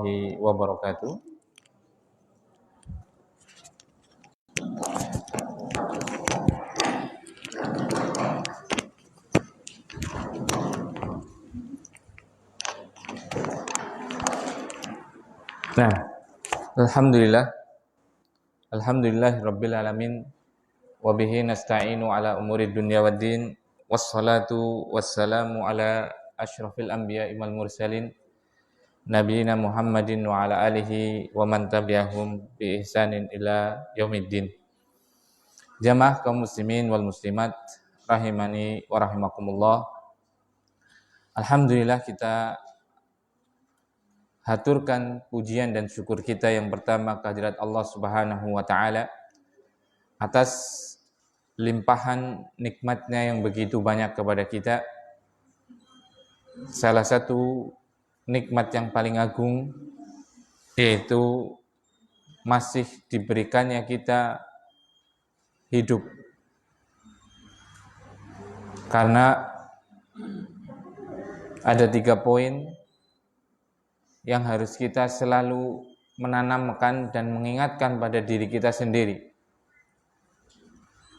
warahmatullahi wabarakatuh. Nah, Alhamdulillahirabbil alamin wa bihi nasta'inu ala umuri dunya waddin wassalatu wassalamu ala asyrafil anbiya'i wal mursalin nabiyina Muhammadin wa ala alihi wa man tabi'ahum bi ihsanin ila yaumiddin. Jamaah kaum muslimin wal muslimat rahimani wa rahimakumullah. Alhamdulillah kita haturkan pujian dan syukur kita yang pertama kehadirat Allah Subhanahu wa taala atas limpahan nikmatnya yang begitu banyak kepada kita. Salah satu nikmat yang paling agung yaitu masih diberikannya kita hidup. Karena ada 3 poin yang harus kita selalu menanamkan dan mengingatkan pada diri kita sendiri.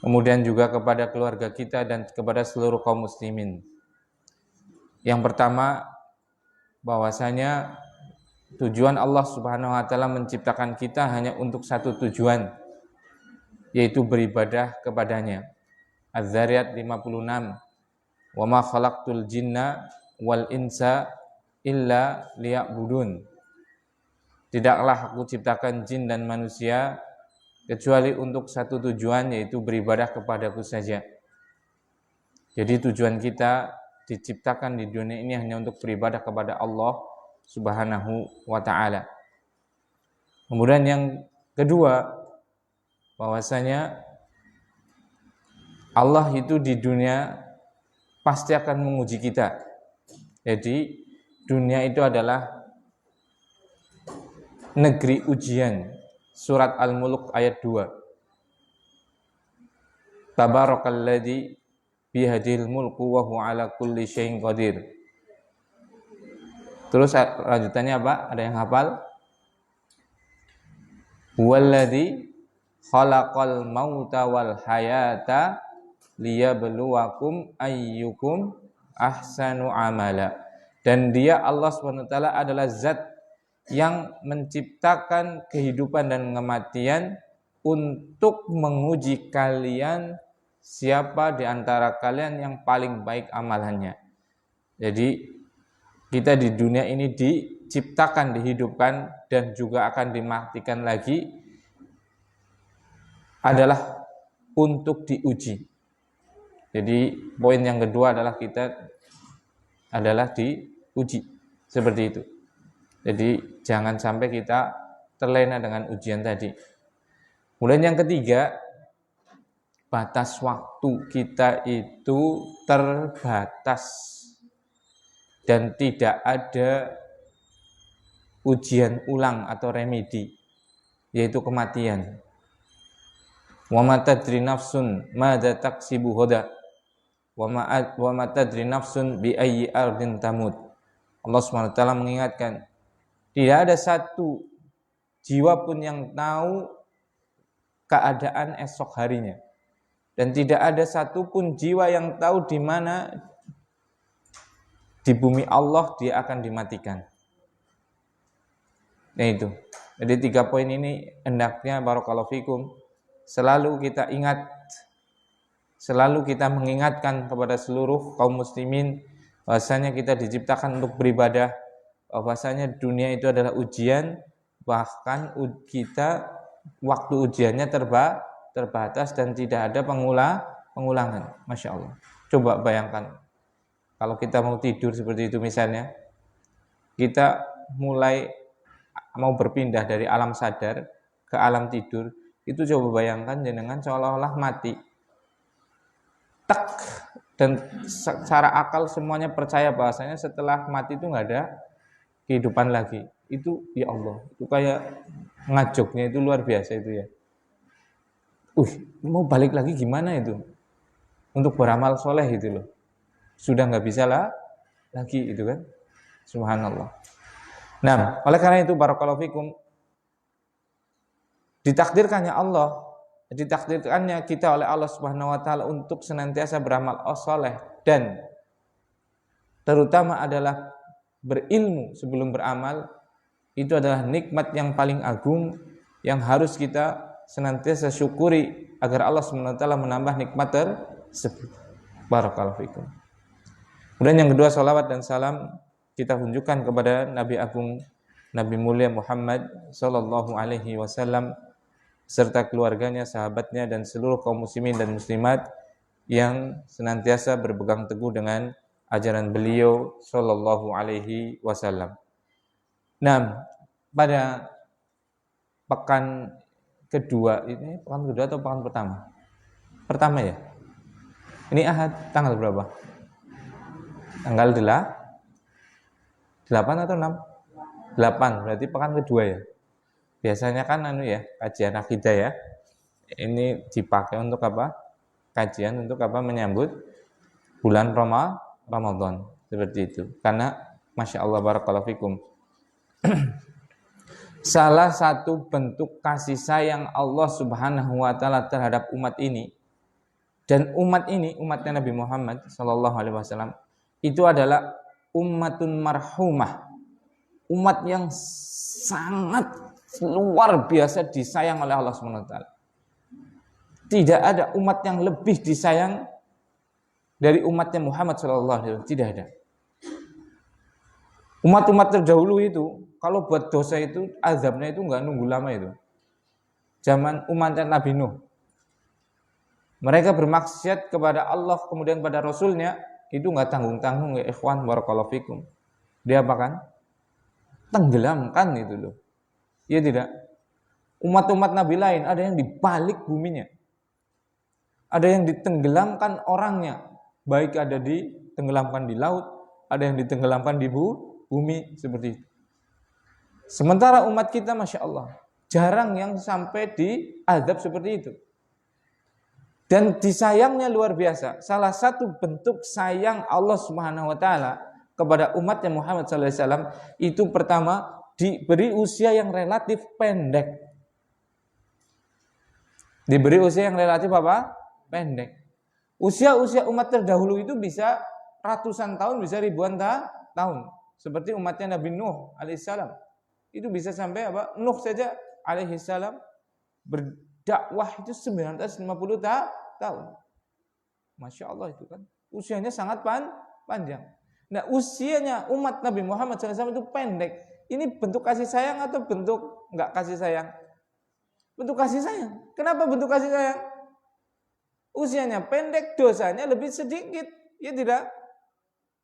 Kemudian juga kepada keluarga kita dan kepada seluruh kaum muslimin. Yang pertama, bahwasanya tujuan Allah Subhanahu wa taala menciptakan kita hanya untuk satu tujuan, yaitu beribadah kepadanya. Az-Zariyat 56. Wa ma khalaqtul jinna wal insa illa liya'budun. Tidaklah aku ciptakan jin dan manusia kecuali untuk satu tujuan, yaitu beribadah kepadaku saja. Jadi tujuan kita diciptakan di dunia ini hanya untuk beribadah kepada Allah Subhanahu wa ta'ala. Kemudian yang kedua, bahwasanya Allah itu di dunia pasti akan menguji kita. Jadi dunia itu adalah negeri ujian. Surat Al-Mulk ayat 2. Tabarakalladzi bihadil mulku wa huwa ala kulli syai'in qadir. Terus lanjutannya apa? Ada yang hafal? Huwallazi khalaqal mauta wal hayata liyabluwakum ayyukum ahsanu amala. Dan dia Allah SWT adalah zat yang menciptakan kehidupan dan kematian untuk menguji kalian siapa di antara kalian yang paling baik amalannya. Jadi kita di dunia ini diciptakan, dihidupkan dan juga akan dimatikan lagi adalah untuk diuji. Jadi poin yang kedua adalah kita adalah diuji seperti itu. Jadi jangan sampai kita terlena dengan ujian tadi. Kemudian yang ketiga, batas waktu kita itu terbatas dan tidak ada ujian ulang atau remedi, yaitu kematian. Wa ma tadri nafsun madza taksibu ghadan wa ma tadri nafsun bi ayyi ardin tamut. Allah SWT mengingatkan, tidak ada satu jiwa pun yang tahu keadaan esok harinya. Dan tidak ada satu pun jiwa yang tahu di mana di bumi Allah dia akan dimatikan. Nah itu. Jadi 3 poin ini hendaknya barakallahu fikum selalu kita ingat, selalu kita mengingatkan kepada seluruh kaum muslimin bahwasanya kita diciptakan untuk beribadah, bahwasanya dunia itu adalah ujian, bahkan kita waktu ujiannya terbatas dan tidak ada pengulangan. Masya Allah. Coba bayangkan kalau kita mau tidur seperti itu misalnya, kita mulai mau berpindah dari alam sadar ke alam tidur, itu coba bayangkan jenengan seolah-olah mati. Tak, dan secara akal semuanya percaya bahasanya setelah mati itu nggak ada kehidupan lagi. Itu ya Allah, itu kayak ngajoknya itu luar biasa itu ya. Mau balik lagi gimana itu? Untuk beramal soleh itu loh. Sudah nggak bisa lah lagi itu kan. Subhanallah. Nah, oleh karena itu barakallahu fikum, ditakdirkannya kita oleh Allah Subhanahu wa taala untuk senantiasa beramal saleh dan terutama adalah berilmu sebelum beramal, itu adalah nikmat yang paling agung yang harus kita senantiasa syukuri agar Allah Subhanahu wa taala menambah nikmat tersebut. Barakallahu fikum. Kemudian yang kedua, salawat dan salam kita tunjukkan kepada Nabi Agung, Nabi mulia Muhammad sallallahu alaihi wasallam serta keluarganya, sahabatnya dan seluruh kaum muslimin dan muslimat yang senantiasa berpegang teguh dengan ajaran beliau sallallahu alaihi wasallam. Nah, pada pekan kedua ini, pekan kedua atau pekan pertama? Pertama ya. Ini Ahad tanggal berapa? Tanggal 8 atau 6? 8, berarti pekan kedua ya. Biasanya kan kajian akidah ya. Ini dipakai untuk apa? Kajian untuk apa? Menyambut bulan Ramadan. Seperti itu. Karena Masya Allah barakallahu fikum. Salah satu bentuk kasih sayang Allah Subhanahu wa taala terhadap umat ini, dan umat ini umatnya Nabi Muhammad sallallahu alaihi wasallam itu adalah ummatun marhumah. Umat yang sangat luar biasa disayang oleh Allah Subhanahu wa taala. Tidak ada umat yang lebih disayang dari umatnya Muhammad sallallahu alaihi wasallam, tidak ada. Umat-umat terdahulu itu kalau buat dosa itu azabnya itu enggak nunggu lama itu. Zaman umatnya Nabi Nuh. Mereka bermaksiat kepada Allah kemudian pada Rasulnya, itu enggak tanggung-tanggung ya ikhwan barakallahu fikum. Dia apa kan? Tenggelamkan itu loh. Iya tidak? Umat-umat Nabi lain ada yang dibalik buminya. Ada yang ditenggelamkan orangnya. Baik ada ditenggelamkan di laut, ada yang ditenggelamkan di bumi seperti itu. Sementara umat kita Masya Allah jarang yang sampai diazab seperti itu. Dan disayangnya luar biasa. Salah satu bentuk sayang Allah Subhanahu wa taala kepada umatnya Muhammad sallallahu alaihi wasallam itu pertama diberi usia yang relatif pendek. Diberi usia yang relatif apa? Pendek. Usia-usia umat terdahulu itu bisa ratusan tahun, bisa ribuan tahun. Seperti umatnya Nabi Nuh alaihissalam. Itu bisa sampai apa? Nuh saja alaihissalam berdakwah itu 950 tahun. Masya Allah itu kan. Usianya sangat panjang. Nah usianya umat Nabi Muhammad SAW itu pendek. Ini bentuk kasih sayang atau bentuk enggak kasih sayang? Bentuk kasih sayang. Kenapa bentuk kasih sayang? Usianya pendek, dosanya lebih sedikit. Ya tidak?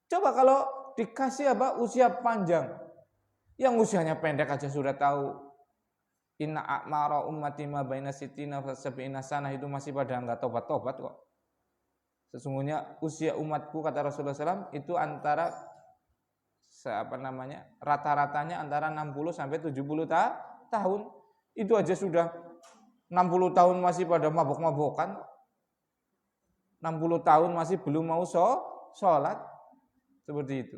Coba kalau dikasih apa? Usia panjang. Yang usianya pendek aja sudah tahu. Inna a'mara ummati ma baina sittina wa sab'ina sanah, itu masih pada enggak tobat-tobat kok. Sesungguhnya usia umatku kata Rasulullah SAW itu antara rata-ratanya antara 60 sampai 70 tahun. Itu aja sudah 60 tahun masih pada mabok-mabokan. 60 tahun masih belum mau sholat. Seperti itu.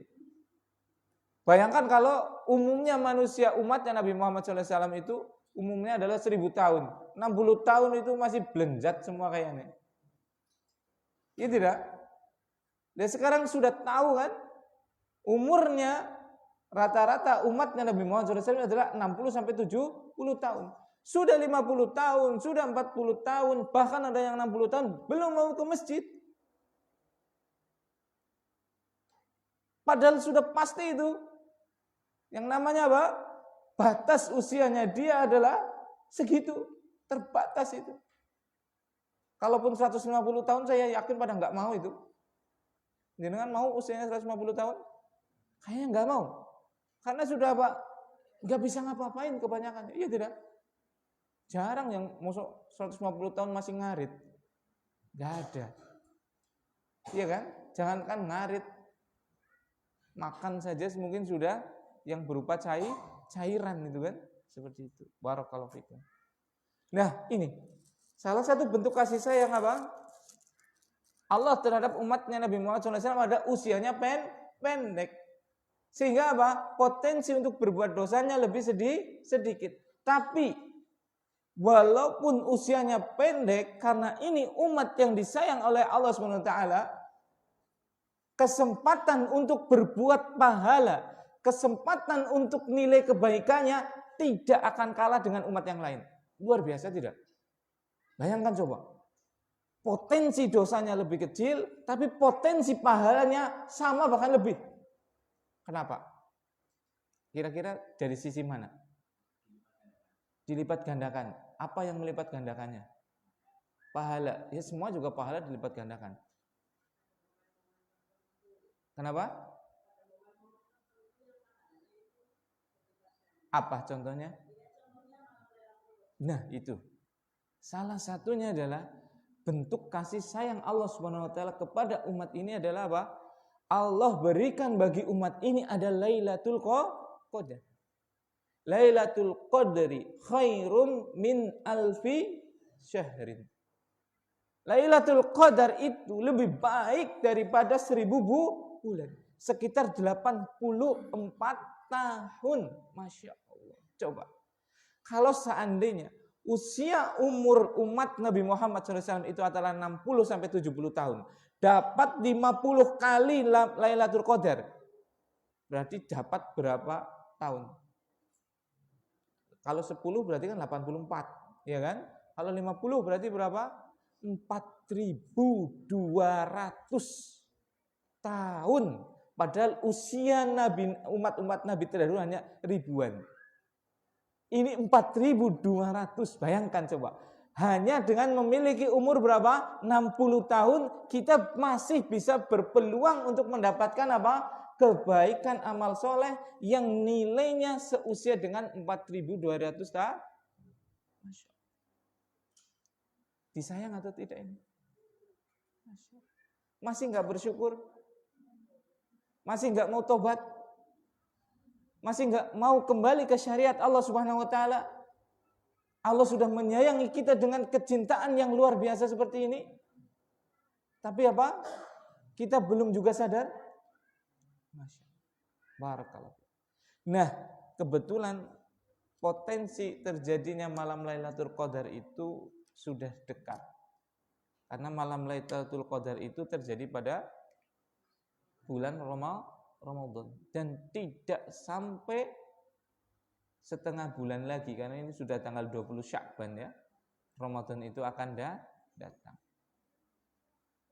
Bayangkan kalau umumnya manusia umatnya Nabi Muhammad SAW itu umumnya adalah 1000 tahun. 60 tahun itu masih belenjat semua kayaknya. Iya tidak? Dan sekarang sudah tahu kan umurnya rata-rata umatnya Nabi Muhammad SAW adalah 60 sampai 70 tahun. Sudah 50 tahun, sudah 40 tahun, bahkan ada yang 60 tahun belum mau ke masjid. Padahal sudah pasti itu. Yang namanya apa? Batas usianya dia adalah segitu. Terbatas itu. Kalaupun 150 tahun saya yakin pada nggak mau itu. Jangan mau usianya 150 tahun? Kayaknya nggak mau. Karena sudah apa? Nggak bisa ngapa-ngapain kebanyakan. Iya tidak? Jarang yang musuh 150 tahun masih ngarit. Nggak ada. Iya kan? Jangankan ngarit. Makan saja mungkin sudah yang berupa cairan itu kan. Seperti itu. Barakallahu fikum. Nah ini. Salah satu bentuk kasih sayang apa? Allah terhadap umatnya Nabi Muhammad SAW ada usianya pendek. Sehingga apa? Potensi untuk berbuat dosanya lebih sedikit. Tapi walaupun usianya pendek, karena ini umat yang disayang oleh Allah SWT, kesempatan untuk berbuat pahala, kesempatan untuk nilai kebaikannya tidak akan kalah dengan umat yang lain. Luar biasa tidak? Bayangkan coba. Potensi dosanya lebih kecil, tapi potensi pahalanya sama bahkan lebih. Kenapa? Kira-kira dari sisi mana? Dilipat gandakan. Apa yang melipat gandakannya? Pahala. Ya semua juga pahala dilipat gandakan. Kenapa? Apa contohnya? Nah, itu. Salah satunya adalah bentuk kasih sayang Allah Subhanahu wa taala kepada umat ini adalah apa? Allah berikan bagi umat ini ada Lailatul Qadar. Lailatul Qadri khairun min alfi syahrin. Lailatul Qadar itu lebih baik daripada 1000 bulan. Sekitar 84 tahun. Masya Allah. Coba. Kalau seandainya usia umur umat Nabi Muhammad SAW itu adalah 60 sampai 70 tahun. Dapat 50 kali Lailatul Qadar. Berarti dapat berapa tahun? Kalau 10 berarti kan 84, ya kan? Kalau 50 berarti berapa? 4.200 tahun. Padahal usia Nabi, umat Nabi terdahulu hanya ribuan. Ini 4.200, bayangkan coba. Hanya dengan memiliki umur berapa? 60 tahun, kita masih bisa berpeluang untuk mendapatkan apa? Kebaikan amal soleh yang nilainya seusia dengan 4.200 tahun. Disayang atau tidak ini? Masih nggak bersyukur? Masih nggak mau tobat? Masih nggak mau kembali ke syariat Allah Subhanahu wa taala? Allah sudah menyayangi kita dengan kecintaan yang luar biasa seperti ini. Tapi apa? Kita belum juga sadar. Masya Allah. Barakallah. Nah, kebetulan potensi terjadinya malam Lailatul Qadar itu sudah dekat. Karena malam Lailatul Qadar itu terjadi pada bulan Ramadan dan tidak sampai setengah bulan lagi, karena ini sudah tanggal 20 Sya'ban ya. Ramadan itu akan datang.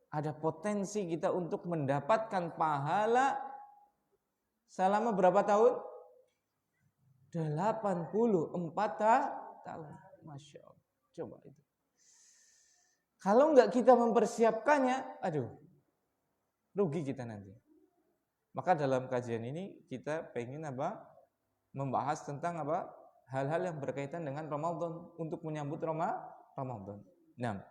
Ada potensi kita untuk mendapatkan pahala selama berapa tahun? 84 tahun. Masya Allah. Coba itu. Kalau enggak kita mempersiapkannya, aduh, rugi kita nanti. Maka dalam kajian ini kita pengen apa? Membahas tentang apa? Hal-hal yang berkaitan dengan Ramadan untuk menyambut Ramadan. Nah,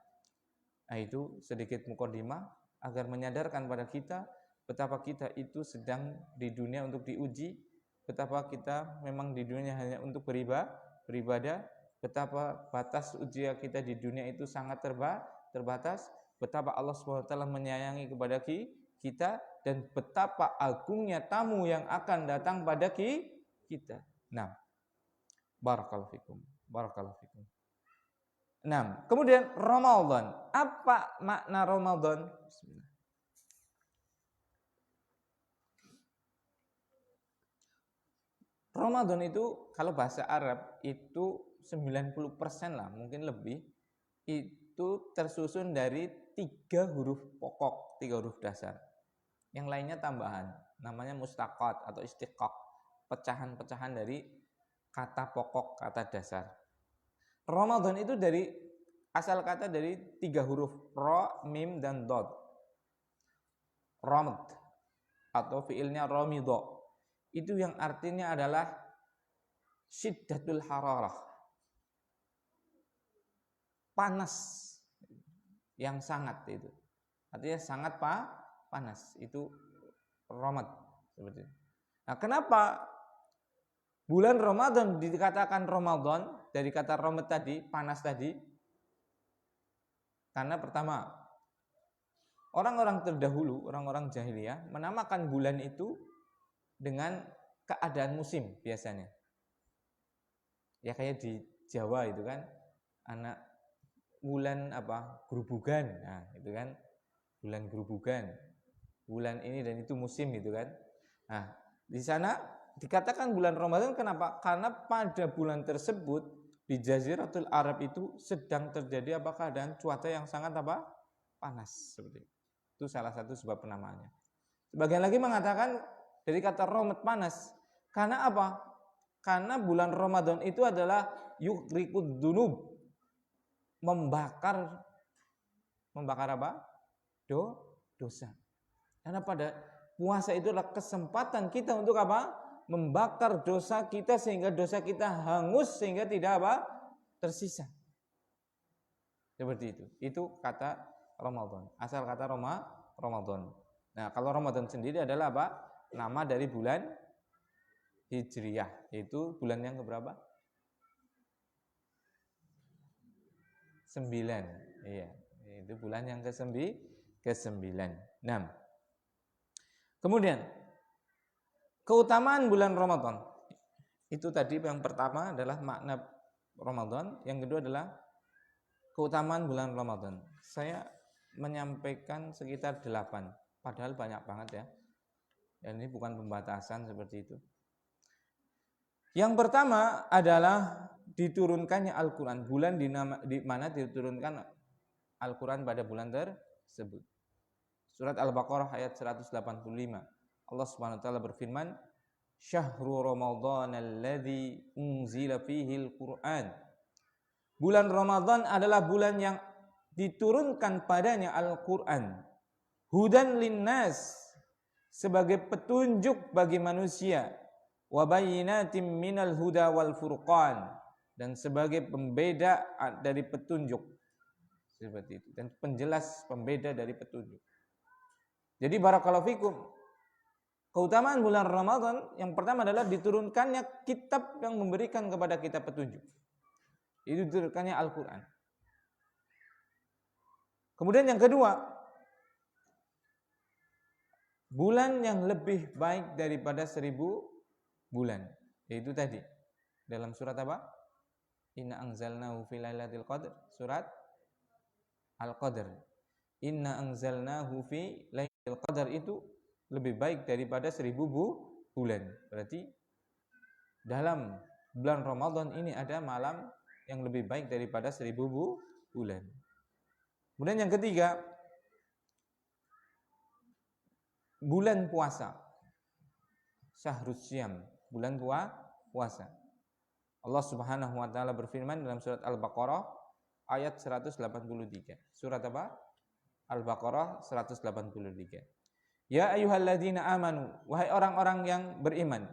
itu sedikit mukadimah agar menyadarkan pada kita betapa kita itu sedang di dunia untuk diuji, betapa kita memang di dunia hanya untuk beribadah, betapa batas ujian kita di dunia itu sangat terbatas, betapa Allah SWT menyayangi kepada kita, dan betapa agungnya tamu yang akan datang pada kita. Nah, barakallahu fikum. Nah, kemudian Ramadan. Apa makna Ramadan? Bismillah. Ramadan itu kalau bahasa Arab itu 90% lah, mungkin lebih, itu tersusun dari 3 huruf pokok, 3 huruf dasar. Yang lainnya tambahan, namanya mustaqat atau istiqaq, pecahan-pecahan dari kata pokok, kata dasar. Ramadan itu dari asal kata dari 3 huruf, ra, mim, dan dod. Ramad atau fiilnya ramidho. Itu yang artinya adalah syiddatul hararah, panas yang sangat, itu artinya sangat panas, itu Ramad seperti itu. Nah, kenapa bulan Ramadan dikatakan Ramadan dari kata Ramad tadi, panas tadi? Karena pertama, orang-orang terdahulu, orang-orang jahiliyah menamakan bulan itu dengan keadaan musim biasanya. Ya kayak di Jawa itu kan anak bulan apa? Gerubugan. Nah, itu kan bulan gerubugan. Bulan ini dan itu musim gitu kan. Nah, di sana dikatakan bulan Ramadan kenapa? Karena pada bulan tersebut di Jaziratul Arab itu sedang terjadi apa keadaan cuaca yang sangat apa? Panas seperti itu. Itu salah satu sebab penamaannya. Sebagian lagi mengatakan dari kata romet panas. Karena apa? Karena bulan Ramadan itu adalah yukrikud dunub, membakar apa? Dosa. Karena pada puasa itu adalah kesempatan kita untuk apa? Membakar dosa kita sehingga dosa kita hangus sehingga tidak apa? Tersisa. Seperti itu. Itu kata Ramadan. Asal kata Ramadan. Nah, kalau Ramadan sendiri adalah apa? Nama dari bulan Hijriyah, itu bulan yang keberapa? 9. Iya, itu bulan yang ke-9. Nah, kemudian keutamaan bulan Ramadan. Itu tadi yang pertama adalah makna Ramadan, yang kedua adalah keutamaan bulan Ramadan. Saya menyampaikan sekitar 8, padahal banyak banget ya. Dan ini bukan pembatasan seperti itu. Yang pertama adalah diturunkannya Al-Quran, bulan di mana diturunkan Al-Quran pada bulan tersebut. Surat Al-Baqarah ayat 185. Allah Subhanahu wa taala berfirman, "Syahrul Ramadan alladzi unzila fihi al-Qur'an." Bulan Ramadan adalah bulan yang diturunkan padanya Al-Qur'an. Hudan linnas, sebagai petunjuk bagi manusia. Wa bayyinatin minal huda wal furqan, dan sebagai pembeda dari petunjuk, seperti itu, dan penjelas pembeda dari petunjuk. Jadi barakallahu fikum, keutamaan bulan Ramadan yang pertama adalah diturunkannya kitab yang memberikan kepada kita petunjuk. Itu diturunkannya Al-Qur'an. Kemudian yang kedua, bulan yang lebih baik daripada 1000 bulan, yaitu tadi dalam surat apa? Inna anzalnahu fi lailatul qadr, surat Al-Qadr. Inna anzalnahu fi lailatul qadr itu lebih baik daripada 1000 bulan. Berarti dalam bulan Ramadan ini ada malam yang lebih baik daripada 1000 bulan. Kemudian yang ketiga, bulan puasa. Syahrus Syam, bulan puasa. Allah Subhanahu wa taala berfirman dalam surat Al-Baqarah ayat 183. Surat apa? Al-Baqarah 183. Ya ayyuhalladzina amanu, wahai orang-orang yang beriman,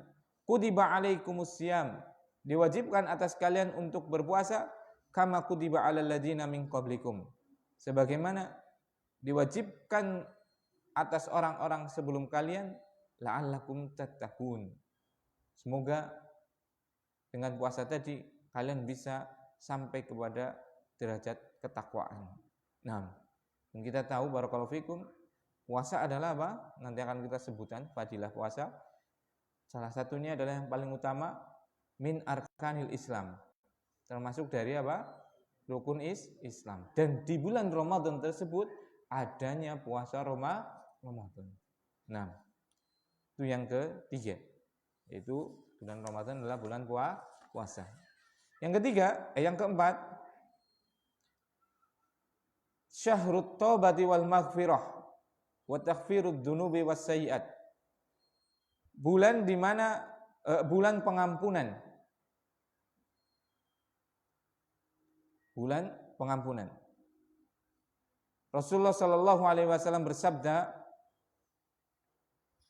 kutiba alaikumussyam, diwajibkan atas kalian untuk berpuasa, kama kutiba alal ladzina min qablikum, sebagaimana diwajibkan atas orang-orang sebelum kalian, la'allakum tattaqun. Semoga dengan puasa tadi kalian bisa sampai kepada derajat ketakwaan. Nah, dan kita tahu barakallahu fikum, puasa adalah apa? Nanti akan kita sebutkan fadilah puasa. Salah satunya adalah yang paling utama, min arkanil Islam. Termasuk dari apa? Rukun Islam. Dan di bulan Ramadan tersebut adanya puasa Ramadan. Nah, itu yang ketiga, yaitu bulan Ramadan adalah bulan puasa. Yang ketiga, yang keempat, syahrut taubati wal maghfirah wa taghfirud dzunubi was sayyi'at. Bulan di mana bulan pengampunan. Bulan pengampunan. Rasulullah sallallahu alaihi wasallam bersabda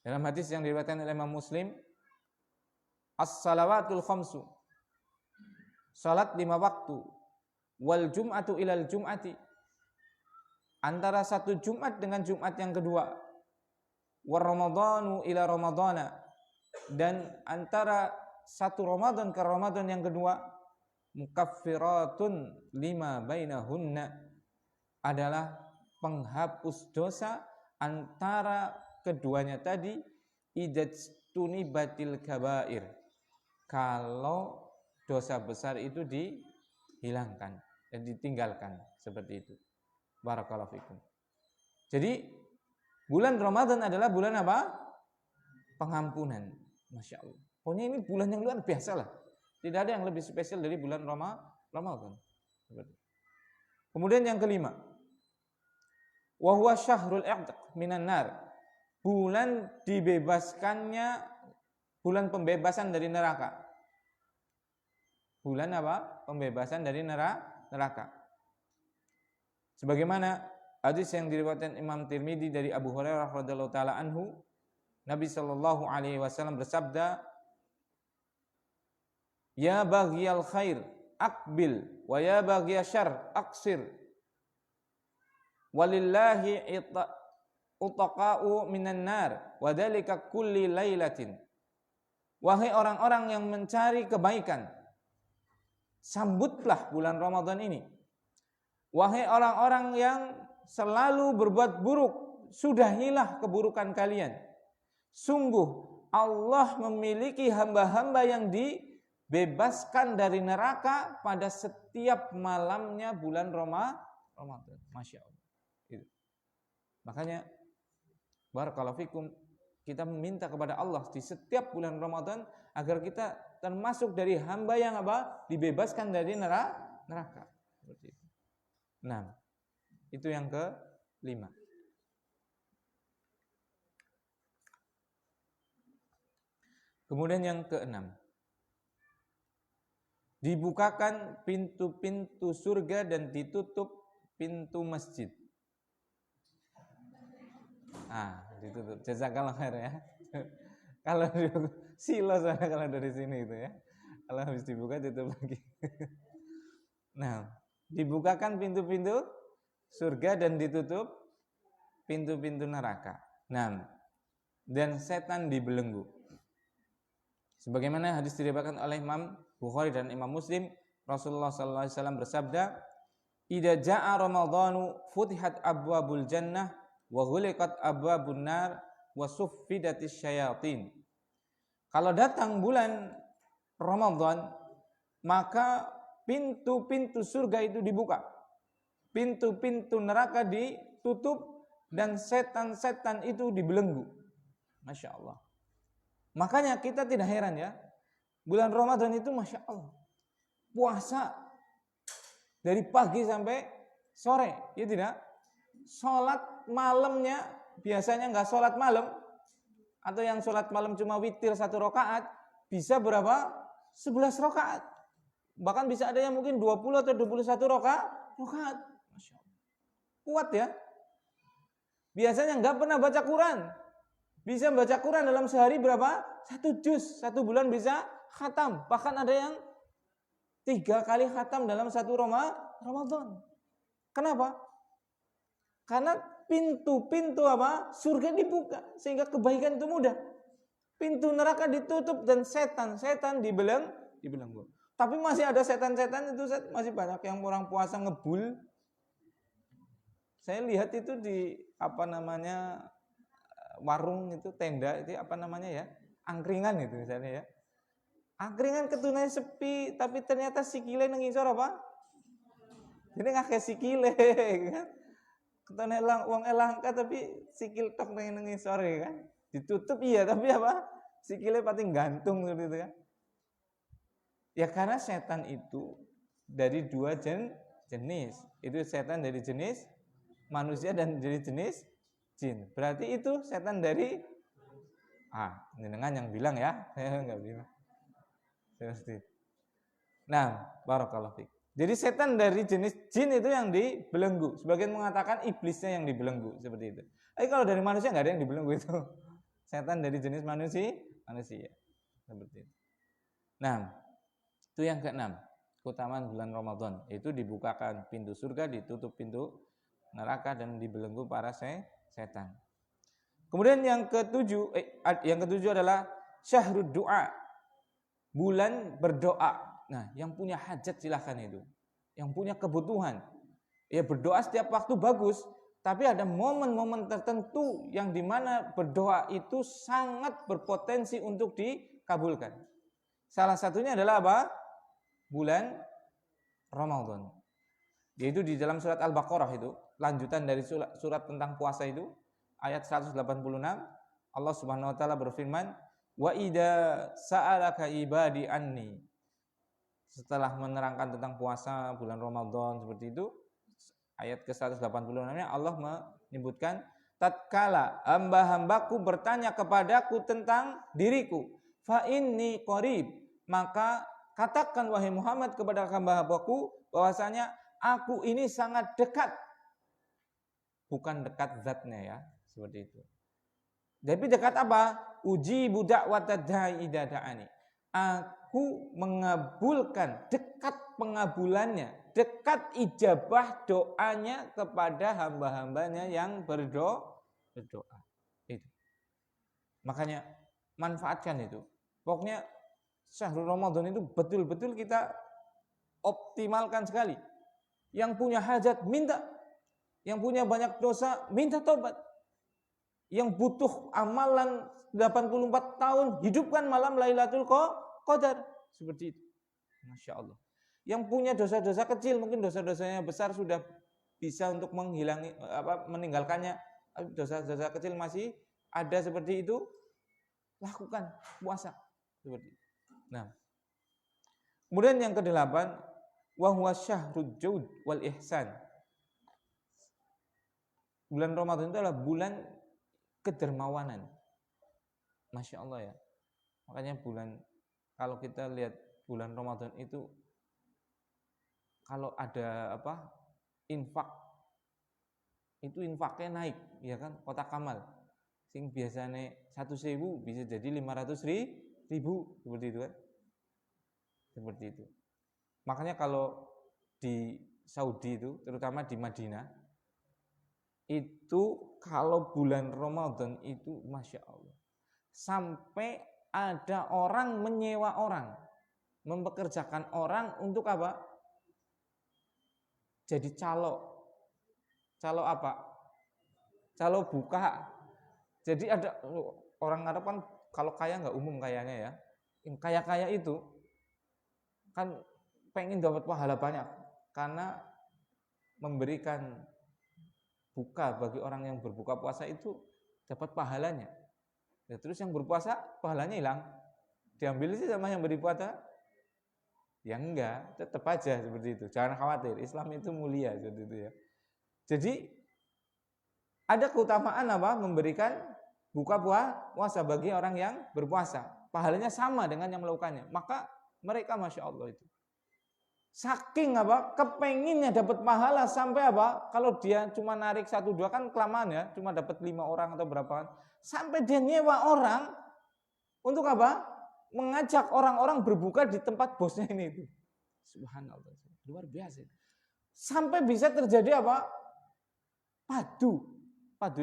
dalam hadis yang diriwayatkan oleh Imam Muslim, as-salawatul khamsu, salat 5 waktu, wal jum'atu ilal jum'ati, antara satu Jumat dengan Jumat yang kedua, war ramadhanu ila ramadhana, dan antara satu Ramadan ke Ramadan yang kedua, mukaffiratun lima bainahunna, adalah penghapus dosa antara keduanya tadi, ijtunibatil kabair. Kalau dosa besar itu dihilangkan dan ditinggalkan, seperti itu. Barakallahu fikum. Jadi bulan Ramadan adalah bulan apa? Pengampunan. Masya Allah. Pokoknya ini bulan yang luar biasa lah. Tidak ada yang lebih spesial dari bulan Ramadan. Kemudian yang kelima, wa huwa syahrul i'taq minan nar. Bulan dibebaskannya, bulan pembebasan dari neraka. Bulan apa? Pembebasan dari neraka. Sebagaimana hadis yang diriwayatkan Imam Tirmidzi dari Abu Hurairah radhiyallahu taala anhu, Nabi sallallahu alaihi wasallam bersabda, "Ya baghiyal khair, aqbil, wa ya baghiyasy syarr, aqsir. Walillahi utaqa'u minan nar, wa dzalika kulli lailatin." Wahai orang-orang yang mencari kebaikan, sambutlah bulan Ramadan ini. Wahai orang-orang yang selalu berbuat buruk, sudahilah keburukan kalian. Sungguh Allah memiliki hamba-hamba yang dibebaskan dari neraka pada setiap malamnya bulan Ramadan. Masya Allah. Itu. Makanya barakallahu fikum, kita meminta kepada Allah di setiap bulan Ramadan agar kita termasuk dari hamba yang apa? Dibebaskan dari neraka. Seperti itu. Nah, itu yang ke-5. Kemudian yang ke-6, dibukakan pintu-pintu surga dan ditutup pintu masjid. Ditutup. Jazakallah khair ya. Kalau silo sana kalau dari sini itu ya. Kalau habis dibuka tutup lagi. Nah, dibukakan pintu-pintu surga dan ditutup pintu-pintu neraka. Nah, dan setan dibelenggu. Sebagaimana hadis diriwayatkan oleh Imam Bukhari dan Imam Muslim, Rasulullah sallallahu alaihi wasallam bersabda, "Idza jaa Ramadhanu futihat abwabul jannah wa ghuliqat abwabun nar wa suffidatis syayatin." Kalau datang bulan Ramadan, maka pintu-pintu surga itu dibuka, pintu-pintu neraka ditutup, dan setan-setan itu dibelenggu. Masya Allah. Makanya kita tidak heran ya, bulan Ramadan itu Masya Allah, puasa dari pagi sampai sore, ya tidak? Sholat malamnya biasanya nggak sholat malam, atau yang sholat malam cuma witir 1 rakaat, bisa berapa? 11 rakaat. Bahkan bisa ada yang mungkin 20 atau 21 rakaat. Masya Allah. Kuat ya. Biasanya nggak pernah baca Quran. Bisa baca Quran dalam sehari berapa? 1 juz. 1 bulan bisa khatam. Bahkan ada yang 3 kali khatam dalam 1 Ramadan. Kenapa? Karena pintu-pintu apa? Surga dibuka. Sehingga kebaikan itu mudah. Pintu neraka ditutup dan setan dibelenggu. Tapi masih ada setan-setan itu, masih banyak yang orang puasa ngebul. Saya lihat itu di warung itu, tenda itu angkringan itu misalnya ya. Angkringan ketunai sepi, tapi ternyata sikile nang ngisor apa? Jadi ngake sikile kan. Ketunai wong elangka tapi sikil tok nang ngisor kan. Ditutup iya, tapi apa? Sikile pating gantung seperti itu kan. Ya karena setan itu dari 2 jenis. Itu setan dari jenis manusia dan dari jenis jin. Berarti itu setan dari jenengan yang bilang ya, saya enggak bilang. Seperti. Nah, barakallahu fiik. Jadi setan dari jenis jin itu yang dibelenggu. Sebagian mengatakan iblisnya yang dibelenggu, seperti itu. Tapi kalau dari manusia enggak ada yang dibelenggu itu. Setan dari jenis manusia. Seperti itu. Nah, itu yang ke-6, keutamaan bulan Ramadan, itu dibukakan pintu surga, ditutup pintu neraka, dan dibelenggu para setan. Kemudian yang ketujuh adalah syahrud du'a, bulan berdoa. Nah, yang punya hajat silahkan itu, yang punya kebutuhan, ya berdoa setiap waktu bagus. Tapi ada momen-momen tertentu yang dimana berdoa itu sangat berpotensi untuk dikabulkan. Salah satunya adalah apa? Bulan Ramadan. Yaitu di dalam surat Al-Baqarah itu, lanjutan dari surat tentang puasa itu, ayat 186, Allah Subhanahu wa taala berfirman, "Wa idza sa'alaka ibadi anni." Setelah menerangkan tentang puasa bulan Ramadan seperti itu, ayat ke-186-nya Allah menyebutkan, tatkala hamba-hambaku bertanya kepadaku tentang diriku, fa inni qarib, maka katakan wahai Muhammad kepada hamba-hambaku bahwasanya aku ini sangat dekat. Bukan dekat zatnya ya, seperti itu. Tapi dekat apa? Ujibu da'watad da'i idza da'ani. Aku mengabulkan, dekat pengabulannya, dekat ijabah doanya kepada hamba-hambanya yang berdoa. Itu. Makanya manfaatkan itu. Pokoknya Syahrul Ramadan itu betul-betul kita optimalkan sekali. Yang punya hajat minta, yang punya banyak dosa minta tobat. Yang butuh amalan 84 tahun, hidupkan malam Lailatul Qadar. Seperti itu. Masya Allah. Yang punya dosa-dosa kecil, mungkin dosa-dosanya besar sudah bisa untuk meninggalkannya. Dosa-dosa kecil masih ada seperti itu, lakukan puasa. Seperti itu. Nah, kemudian yang ke-8, wa huwa syahrul jud wal ihsan. Bulan Ramadan itu adalah bulan kedermawanan. Masya Allah ya. Makanya kalau kita lihat bulan Ramadan itu, kalau ada infak, itu infaknya naik, ya kan, kotak amal. Sing biasanya 1.000 bisa jadi 500.000, seperti itu kan. Seperti itu. Makanya kalau di Saudi itu, terutama di Madinah, itu kalau bulan Ramadan itu Masya Allah, sampai ada orang menyewa orang, mempekerjakan orang untuk apa? Jadi calo apa? Calo buka. Jadi ada orang Arab kan kalau kaya nggak umum kayanya ya, yang kaya-kaya itu kan pengen dapat pahala banyak karena memberikan buka bagi orang yang berbuka puasa itu dapat pahalanya. Ya, terus yang berpuasa pahalanya hilang, diambil sih sama yang berpuasa? Ya enggak, tetap aja seperti itu. Jangan khawatir, Islam itu mulia seperti itu ya. Jadi ada keutamaan memberikan buka puasa bagi orang yang berpuasa. Pahalanya sama dengan yang melakukannya. Maka mereka Masya Allah itu saking kepenginnya dapat pahala sampai kalau dia cuma narik 1-2 kan kelamaan ya, cuma dapat 5 orang atau berapa kan, sampai dia nyewa orang untuk mengajak orang-orang berbuka di tempat bosnya ini itu. Subhanallah, luar biasa. Sampai bisa terjadi padu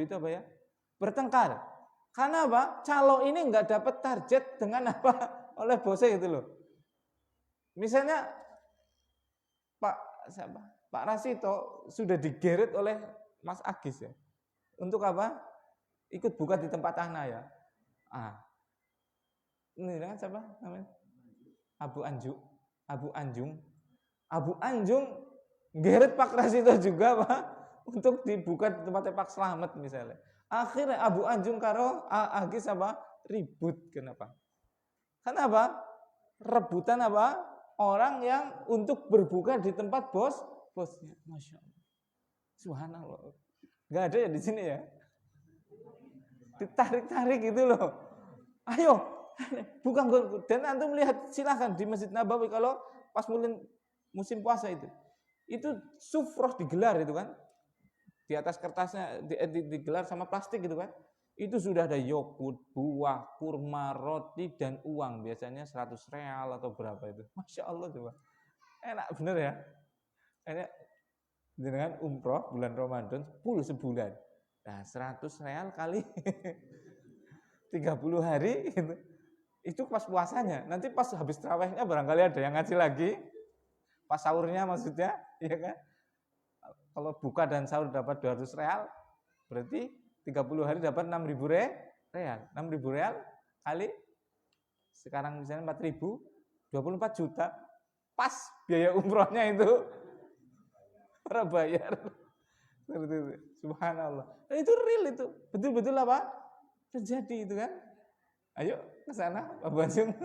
itu ya, bertengkar. Karena calo ini nggak dapat target dengan oleh bosnya gitu loh. Misalnya Pak Rasito sudah digeret oleh Mas Agis ya, untuk ikut buka di tempat tanah ya. Ini kan siapa namanya? Abu Anjung geret Pak Rasito juga untuk dibuka di tempatnya Pak Slamet misalnya. Akhirnya Abu Anjung karo Agis ribut. Kenapa? Kenapa? Rebutan orang yang untuk berbuka di tempat bosnya. Masya Allah. Subhanallah. Gak ada ya di sini ya. Ditarik-tarik gitu loh. Ayo, bukan. Dan antum lihat, silahkan di Masjid Nabawi kalau pas musim puasa itu sufroh digelar itu kan. Di atas kertasnya digelar sama plastik gitu kan. Itu sudah ada yogurt, buah, kurma, roti, dan uang. Biasanya 100 real atau berapa itu. Masya Allah coba. Enak bener ya. Enak. Dengan umroh bulan Ramadan full sebulan. Nah 100 real kali 30 hari gitu. Itu pas puasanya. Nanti pas habis tarawihnya barangkali ada yang ngaji lagi. Pas sahurnya maksudnya. Ya kan? Kalau buka dan sahur dapat 200 real, berarti 30 hari dapat 6.000 real. 6.000 real kali sekarang misalnya 4.000, 24 juta. Pas biaya umrohnya itu para bayar. Subhanallah. Dan itu real itu. Betul-betul apa? Terjadi itu kan. Ayo ke sana Pak Basum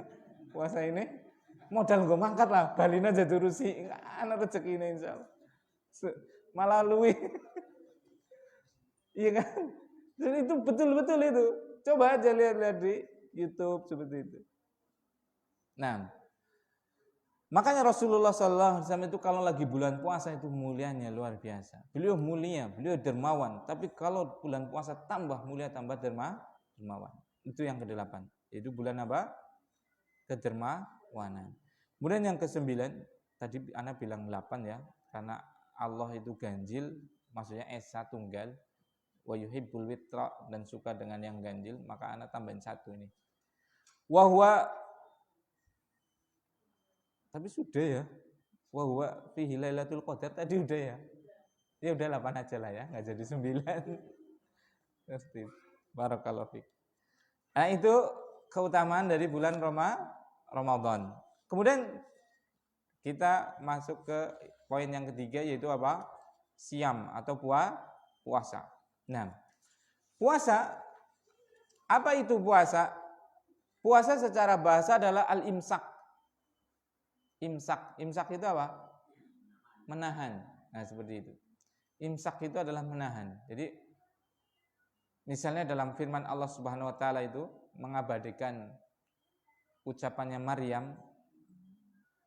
puasa ini. Modal gue mangkat lah. Balina jadi urusi. Anak rezeki ini insya Allah. Malah luwi. Iya kan? Dan itu betul-betul itu. Coba aja lihat-lihat di YouTube seperti itu. Nah, makanya Rasulullah SAW itu kalau lagi bulan puasa itu mulianya luar biasa. Beliau mulia, beliau dermawan. Tapi kalau bulan puasa tambah mulia, tambah dermawan. Itu yang ke-8. Itu bulan apa? Kedermawanan. Kemudian yang ke-9, tadi Ana bilang 8 ya, karena Allah itu ganjil, maksudnya Esa tunggal, wa yuhibbul witra, dan suka dengan yang ganjil, maka Ana tambahin 1 ini. Wahwa, tapi sudah ya, wahwa fihi lailatul qadar tadi udah ya. Ya udah 8 aja lah ya, nggak jadi 9. Pasti. Barakallahu fiik. Nah itu keutamaan dari bulan Ramadan. Kemudian kita masuk ke poin yang ketiga yaitu apa? Siam atau puasa. Nah, puasa, apa itu puasa? Puasa secara bahasa adalah al-imsak. Imsak itu apa? Menahan. Nah, seperti itu. Imsak itu adalah menahan. Jadi misalnya dalam firman Allah Subhanahu wa taala itu mengabadikan ucapannya Maryam,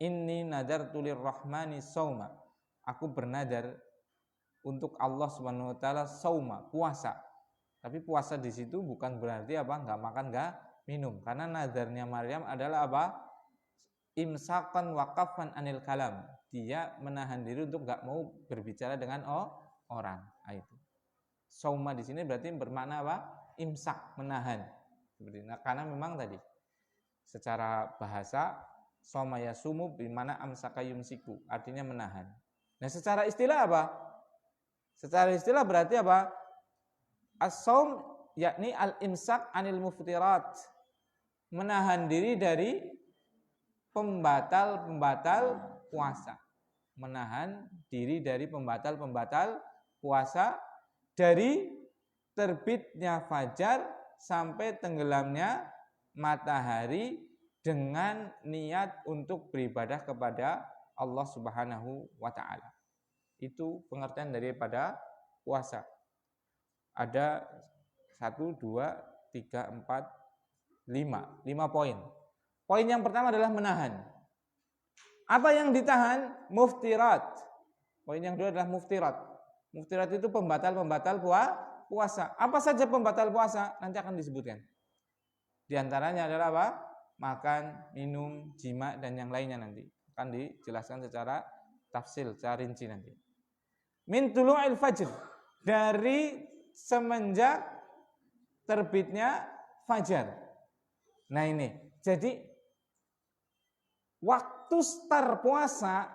inni nadartu lirrahmani sauma. Aku bernadar untuk Allah Subhanahu wa taala sauma, puasa. Tapi puasa di situ bukan berarti apa? Enggak makan, enggak minum. Karena nadarnya Maryam adalah apa? Imsakan waqafan anil kalam. Dia menahan diri untuk enggak mau berbicara dengan orang. Nah, itu. Sauma di sini berarti bermakna apa? Imsak, menahan. Seperti itu. Nah, karena memang tadi secara bahasa sauma yasumu bimana amsaka yumsiku, artinya menahan. Nah, secara istilah apa? Secara istilah berarti apa? As-saum yakni al-imsak anil muftirat. Menahan diri dari pembatal-pembatal puasa. Menahan diri dari pembatal-pembatal puasa dari terbitnya fajar sampai tenggelamnya matahari dengan niat untuk beribadah kepada Allah Subhanahu wa taala. Itu pengertian daripada puasa. Ada 1, 2, 3, 4, 5 poin. Poin yang pertama adalah menahan. Apa yang ditahan? Muftirat. Poin yang kedua adalah muftirat. Muftirat itu pembatal-pembatal puasa. Apa saja pembatal puasa? Nanti akan disebutkan. Di antaranya adalah apa? Makan, minum, jima, dan yang lainnya nanti. Akan dijelaskan secara tafsil, secara rinci nanti. Min tulu'il fajr. Dari semenjak terbitnya fajar. Nah ini, jadi waktu start puasa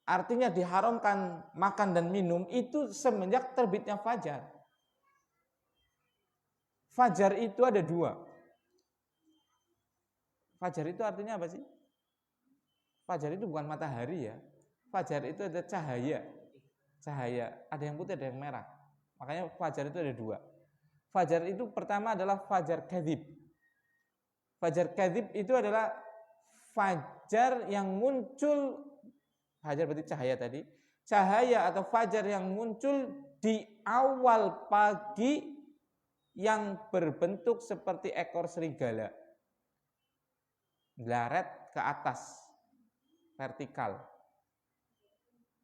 artinya diharamkan makan dan minum itu semenjak terbitnya fajar. Fajar itu ada 2. Fajar itu artinya apa sih? Fajar itu bukan matahari ya. Fajar itu ada cahaya. Cahaya, ada yang putih, ada yang merah. Makanya fajar itu ada 2. Fajar itu pertama adalah fajar kadzib. Fajar kadzib itu adalah fajar yang muncul, fajar berarti cahaya tadi, cahaya atau fajar yang muncul di awal pagi yang berbentuk seperti ekor serigala, glaret ke atas, vertikal.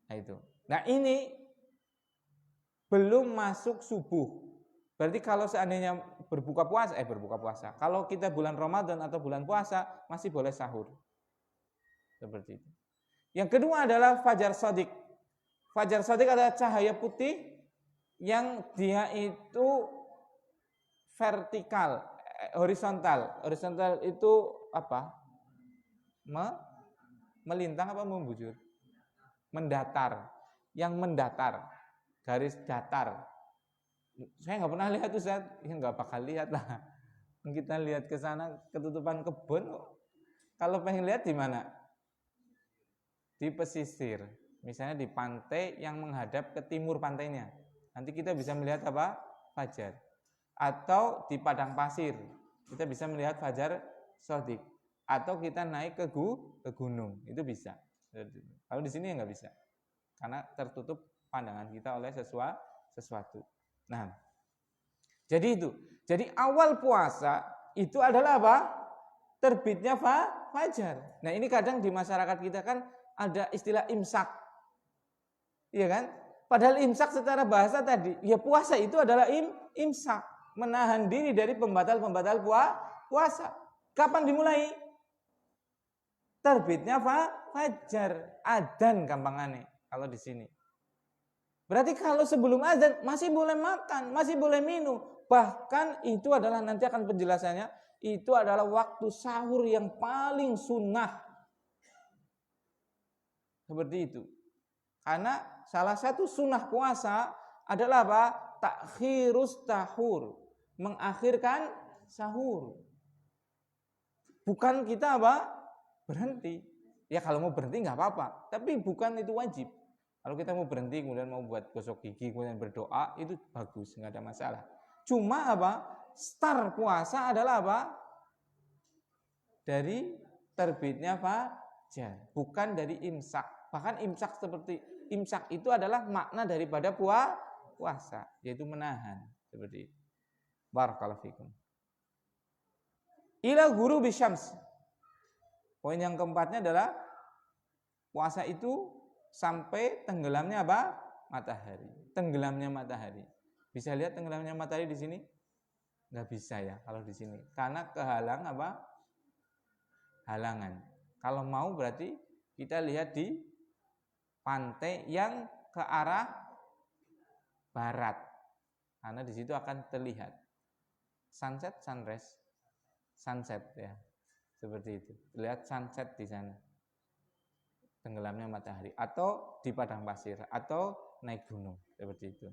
Nah itu. Nah ini belum masuk subuh. Berarti kalau seandainya berbuka puasa, kalau kita bulan Ramadan atau bulan puasa masih boleh sahur. Seperti itu. Yang kedua adalah fajar shadiq. Fajar shadiq adalah cahaya putih yang dia itu vertikal, horizontal. Horizontal itu apa? Melintang apa membujur? Mendatar. yang mendatar, garis datar. Saya nggak pernah lihat Ustaz, ya nggak bakal lihat lah. Kita lihat ke sana ketutupan kebun. Kalau pengen lihat di mana? Di pesisir. Misalnya di pantai yang menghadap ke timur pantainya. Nanti kita bisa melihat apa? Fajar. Atau di padang pasir, kita bisa melihat fajar shodiq. Atau kita naik ke gunung, itu bisa. Kalau di sini nggak bisa, karena tertutup pandangan kita oleh sesuatu. Nah, jadi itu. Jadi awal puasa itu adalah apa? Terbitnya fajar. Nah, ini kadang di masyarakat kita kan ada istilah imsak. Iya kan? Padahal imsak secara bahasa tadi, ya puasa itu adalah imsak, menahan diri dari pembatal-pembatal puasa. Kapan dimulai? Terbitnya fajar, adzan gampangannya kalau di sini. Berarti kalau sebelum adzan masih boleh makan, masih boleh minum. Bahkan itu adalah nanti akan penjelasannya, itu adalah waktu sahur yang paling sunnah. Seperti itu. Karena salah satu sunnah puasa adalah apa? Takhirus tahur, mengakhirkan sahur. Bukan kita apa? Berhenti. Ya kalau mau berhenti nggak apa-apa, tapi bukan itu wajib. Kalau kita mau berhenti kemudian mau buat gosok gigi kemudian berdoa, itu bagus, nggak ada masalah. Cuma apa? Start puasa adalah apa? Dari terbitnya fajar, bukan dari imsak. Bahkan imsak seperti imsak itu adalah makna daripada puasa, yaitu menahan, seperti itu. Barakallahu fikum. Ila ghurubi syams. Poin yang keempatnya adalah puasa itu sampai tenggelamnya apa? Matahari. Tenggelamnya matahari. Bisa lihat tenggelamnya matahari di sini? Nggak bisa ya kalau di sini. Karena kehalang apa? Halangan. Kalau mau berarti kita lihat di pantai yang ke arah barat. Karena di situ akan terlihat sunset, sunrise, sunset ya. Seperti itu. Lihat sunset di sana. Tenggelamnya matahari atau di padang pasir atau naik gunung, seperti itu.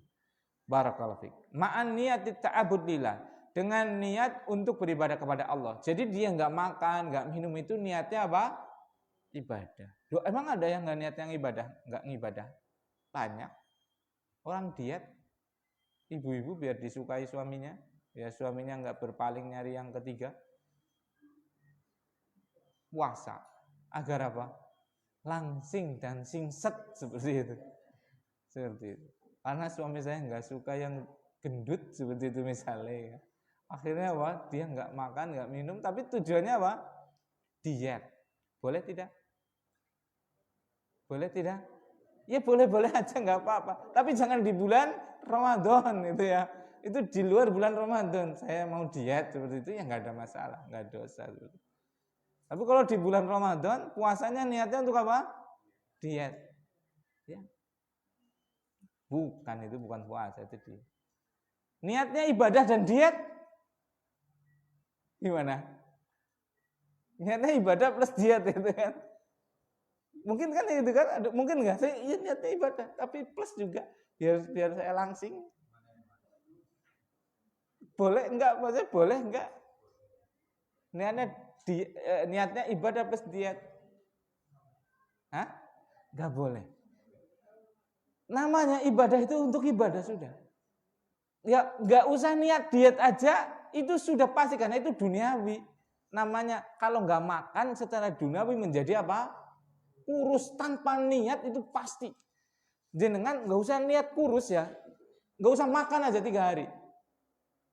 Barakallahu fiik. Ma'an niyatit ta'abbud lillah, dengan niat untuk beribadah kepada Allah. Jadi dia enggak makan, enggak minum itu niatnya apa? Ibadah. Loh, emang ada yang enggak niat yang ibadah? Enggak ngibadah. Banyak. Orang diet, ibu-ibu biar disukai suaminya, ya suaminya enggak berpaling nyari yang ketiga. Puasa agar apa? Langsing dan singset, seperti itu. Seperti itu. Karena suami saya nggak suka yang gendut seperti itu misalnya. Akhirnya apa? Dia nggak makan, nggak minum, tapi tujuannya apa? Diet. Boleh tidak? Boleh tidak? Ya boleh-boleh aja, nggak apa-apa. Tapi jangan di bulan Ramadan itu ya. Itu di luar bulan Ramadan. Saya mau diet seperti itu ya nggak ada masalah, nggak dosa. Seperti itu. Tapi kalau di bulan Ramadan, puasanya niatnya untuk apa? Diet. Ya. Bukan, itu bukan puasa, itu diet. Niatnya ibadah dan diet. Gimana? Niatnya ibadah plus diet itu kan. Mungkin kan itu kan, mungkin enggak? Saya iya niatnya ibadah, tapi plus juga biar saya langsing. Boleh enggak? Maksudnya boleh enggak? Niatnya ibadah plus diet. Hah? Enggak boleh. Namanya ibadah itu untuk ibadah sudah. Ya enggak usah niat diet aja, itu sudah pasti karena itu duniawi. Namanya kalau enggak makan secara duniawi menjadi apa? Kurus tanpa niat itu pasti. Jenengan enggak usah niat kurus ya. Enggak usah makan aja 3 hari.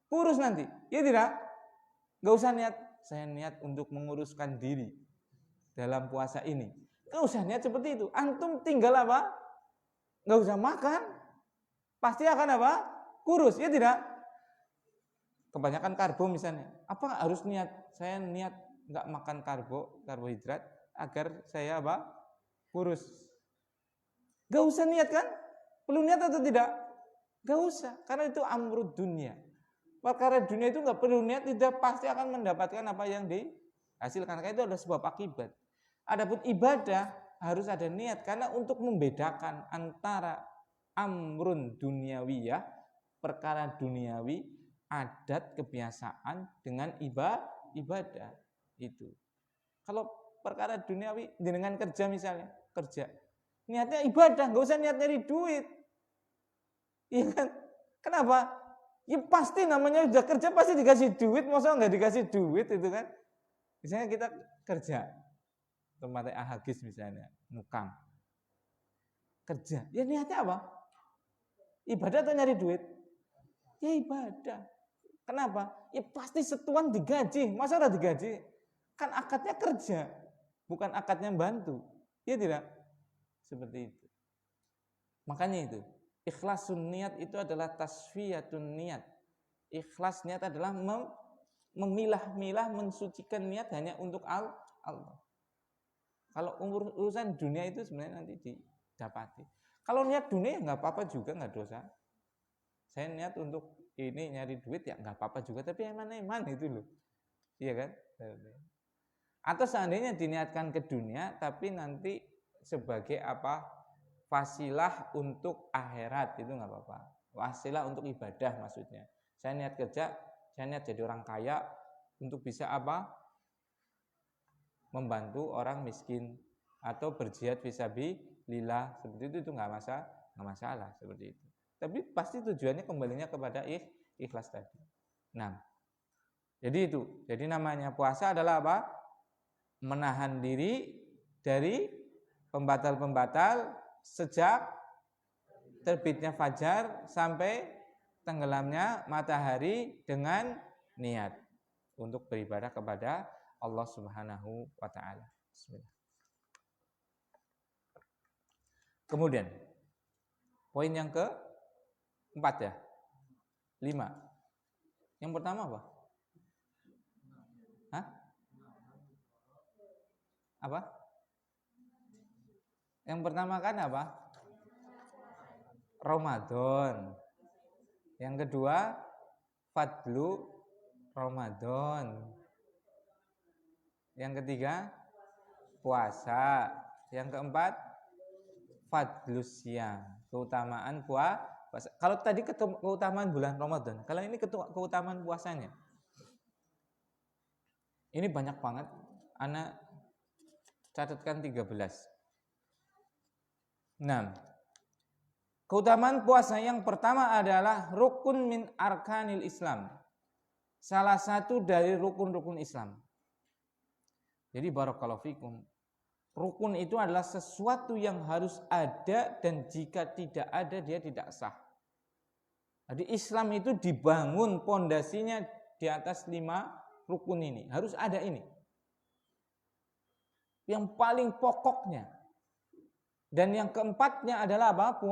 Kurus nanti. Ya tidak? Enggak usah niat. Saya niat untuk menguruskan diri dalam puasa ini. Nggak usah niat seperti itu. Antum tinggal apa? Nggak usah makan. Pasti akan apa? Kurus, ya tidak? Kebanyakan karbo misalnya. Apa harus niat? Saya niat nggak makan karbohidrat agar saya apa? Kurus. Nggak usah niat kan? Perlu niat atau tidak? Nggak usah. Karena itu amrud dunia. Perkara dunia itu nggak perlu niat, tidak pasti akan mendapatkan apa yang dihasilkan. Karena itu adalah sebuah akibat. Adapun ibadah harus ada niat karena untuk membedakan antara amrun duniawiyah, perkara duniawi, adat, kebiasaan dengan ibadah itu. Kalau perkara duniawi dengan kerja misalnya, kerja niatnya ibadah, nggak usah niat nyari duit. Iya kan? Kenapa? Ya pasti namanya udah kerja pasti dikasih duit, masa nggak dikasih duit itu kan? Misalnya kita kerja, tempatnya ahagis misalnya, mukang. Kerja, ya niatnya apa? Ibadah atau nyari duit? Ya ibadah. Kenapa? Ya pasti setuan digaji, masa udah digaji? Kan akadnya kerja, bukan akadnya bantu. Iya tidak? Seperti itu. Makanya itu, ikhlasun niat itu adalah tasfiyatun niat. Ikhlas niat adalah memilah-milah, mensucikan niat hanya untuk Allah. Kalau urusan dunia itu sebenarnya nanti didapati. Kalau niat dunia nggak apa-apa juga, nggak dosa. Saya niat untuk ini nyari duit ya nggak apa-apa juga, tapi eman-eman itu loh, iya kan? Atau seandainya diniatkan ke dunia, tapi nanti sebagai apa? Wasilah untuk akhirat itu nggak apa-apa. Wasilah untuk ibadah maksudnya. Saya niat kerja, saya niat jadi orang kaya untuk bisa apa? Membantu orang miskin atau berjihad fisabilillah, seperti itu nggak masalah seperti itu. Tapi pasti tujuannya kembalinya kepada ikhlas tadi. Nah, jadi itu. Jadi namanya puasa adalah apa? Menahan diri dari pembatal-pembatal sejak terbitnya fajar sampai tenggelamnya matahari dengan niat untuk beribadah kepada Allah Subhanahu wa taala. Bismillah. Kemudian poin yang ke-4 ya. 5. Yang pertama apa? Hah? Apa? Yang pertama kan apa? Ramadan. Yang kedua fadlu Ramadan. Yang ketiga puasa. Yang keempat fadlus siyam, keutamaan puasa. Kalau tadi keutamaan bulan Ramadan, kalau ini keutamaan puasanya. Ini banyak banget. Ana catatkan 13. Nah, keutamaan puasa yang pertama adalah rukun min arkanil Islam. Salah satu dari rukun-rukun Islam. Jadi barakallahu fikum. Rukun itu adalah sesuatu yang harus ada dan jika tidak ada dia tidak sah. Jadi Islam itu dibangun pondasinya di atas 5 rukun ini. Harus ada ini. Yang paling pokoknya. Dan yang keempatnya adalah apa?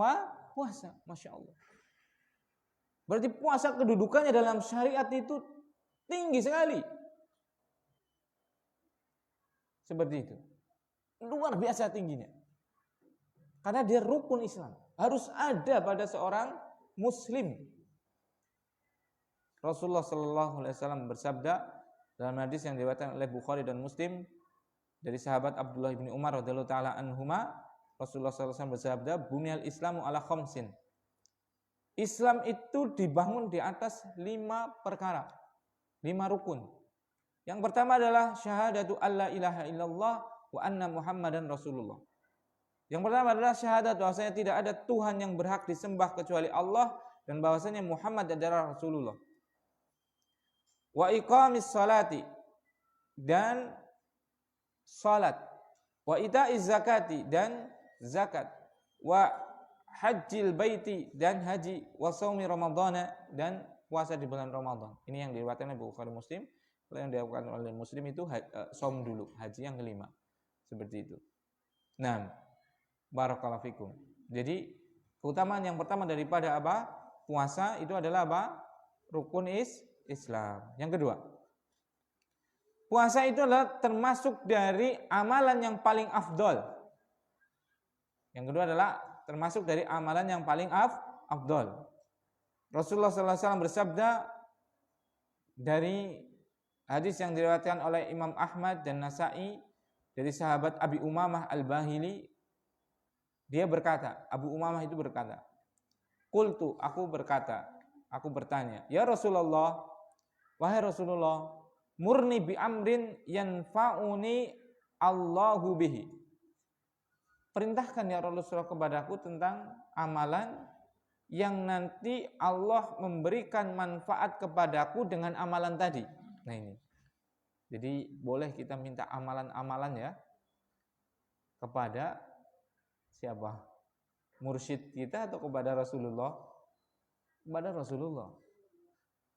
Puasa. Masya Allah. Berarti puasa kedudukannya dalam syariat itu tinggi sekali. Seperti itu. Luar biasa tingginya. Karena dia rukun Islam. Harus ada pada seorang Muslim. Rasulullah SAW bersabda dalam hadis yang diriwayatkan oleh Bukhari dan Muslim dari sahabat Abdullah bin Umar radhiyallahu taala anhuma, Rasulullah SAW bersabda, "Bunyal Islamu ala khamsin." Islam itu dibangun di atas 5 perkara, 5 rukun. Yang pertama adalah syahadatu alla ilaha illallah wa anna Muhammadan Rasulullah. Yang pertama adalah syahadat bahwasanya tidak ada Tuhan yang berhak disembah kecuali Allah dan bahwasanya Muhammad adalah Rasulullah. Wa iqamis salati, dan salat. Wa ita'iz zakati, dan zakat. Wa hajjil baiti, dan haji. Wa shaumi ramadhana, dan puasa di bulan Ramadan. Ini yang diriwayatkan oleh Bukhari Muslim. Kalau yang dilakukan oleh Muslim itu shaum dulu, haji yang kelima. Seperti itu. Nah, barakallahu fikum. Jadi keutamaan yang pertama daripada apa? Puasa itu adalah apa? Rukun Islam. Yang kedua, puasa itu adalah termasuk dari amalan yang paling afdol. Yang kedua adalah termasuk dari amalan yang paling afdol. Rasulullah SAW bersabda dari hadis yang diriwayatkan oleh Imam Ahmad dan Nasa'i Jadi sahabat Abi Umamah Al-Bahili dia berkata, Abu Umamah itu berkata, "Qultu, aku berkata, aku bertanya, ya Rasulullah, wahai Rasulullah, murni bi amrin yanfa'uni Allahu bihi." Perintahkan ya Rasulullah kepadaku tentang amalan yang nanti Allah memberikan manfaat kepadaku dengan amalan tadi. Nah ini. Jadi boleh kita minta amalan-amalan ya kepada siapa? Mursyid kita atau kepada Rasulullah? Kepada Rasulullah.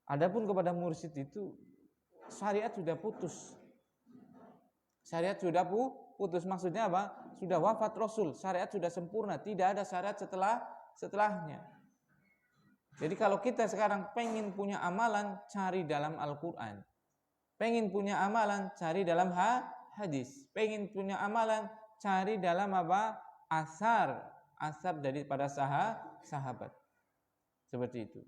Adapun kepada mursyid itu syariat sudah putus. Syariat sudah putus, maksudnya apa? Sudah wafat Rasul, syariat sudah sempurna, tidak ada syariat setelahnya. Jadi kalau kita sekarang pengen punya amalan, cari dalam Al-Quran. Pengen punya amalan, cari dalam hadis. Pengen punya amalan, cari dalam apa? Asar daripada sahabat. Seperti itu.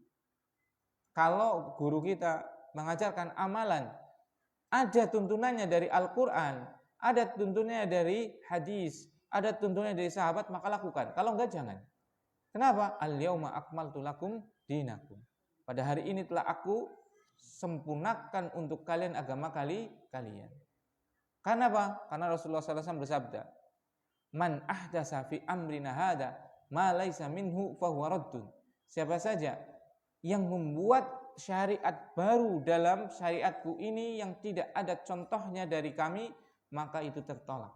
Kalau guru kita mengajarkan amalan, ada tuntunannya dari Al-Quran, ada tuntunannya dari hadis, ada tuntunannya dari sahabat, maka lakukan. Kalau enggak, jangan. Kenapa? Al-yauma akmaltu lakum dinakum. Pada hari ini telah aku sempurnakan untuk kalian agama kalian. Karena apa? Karena Rasulullah SAW bersabda, "Man ahdasa fi amrina hada ma laisa minhu fahuwa raddun." Siapa saja yang membuat syariat baru dalam syariatku ini yang tidak ada contohnya dari kami, maka itu tertolak.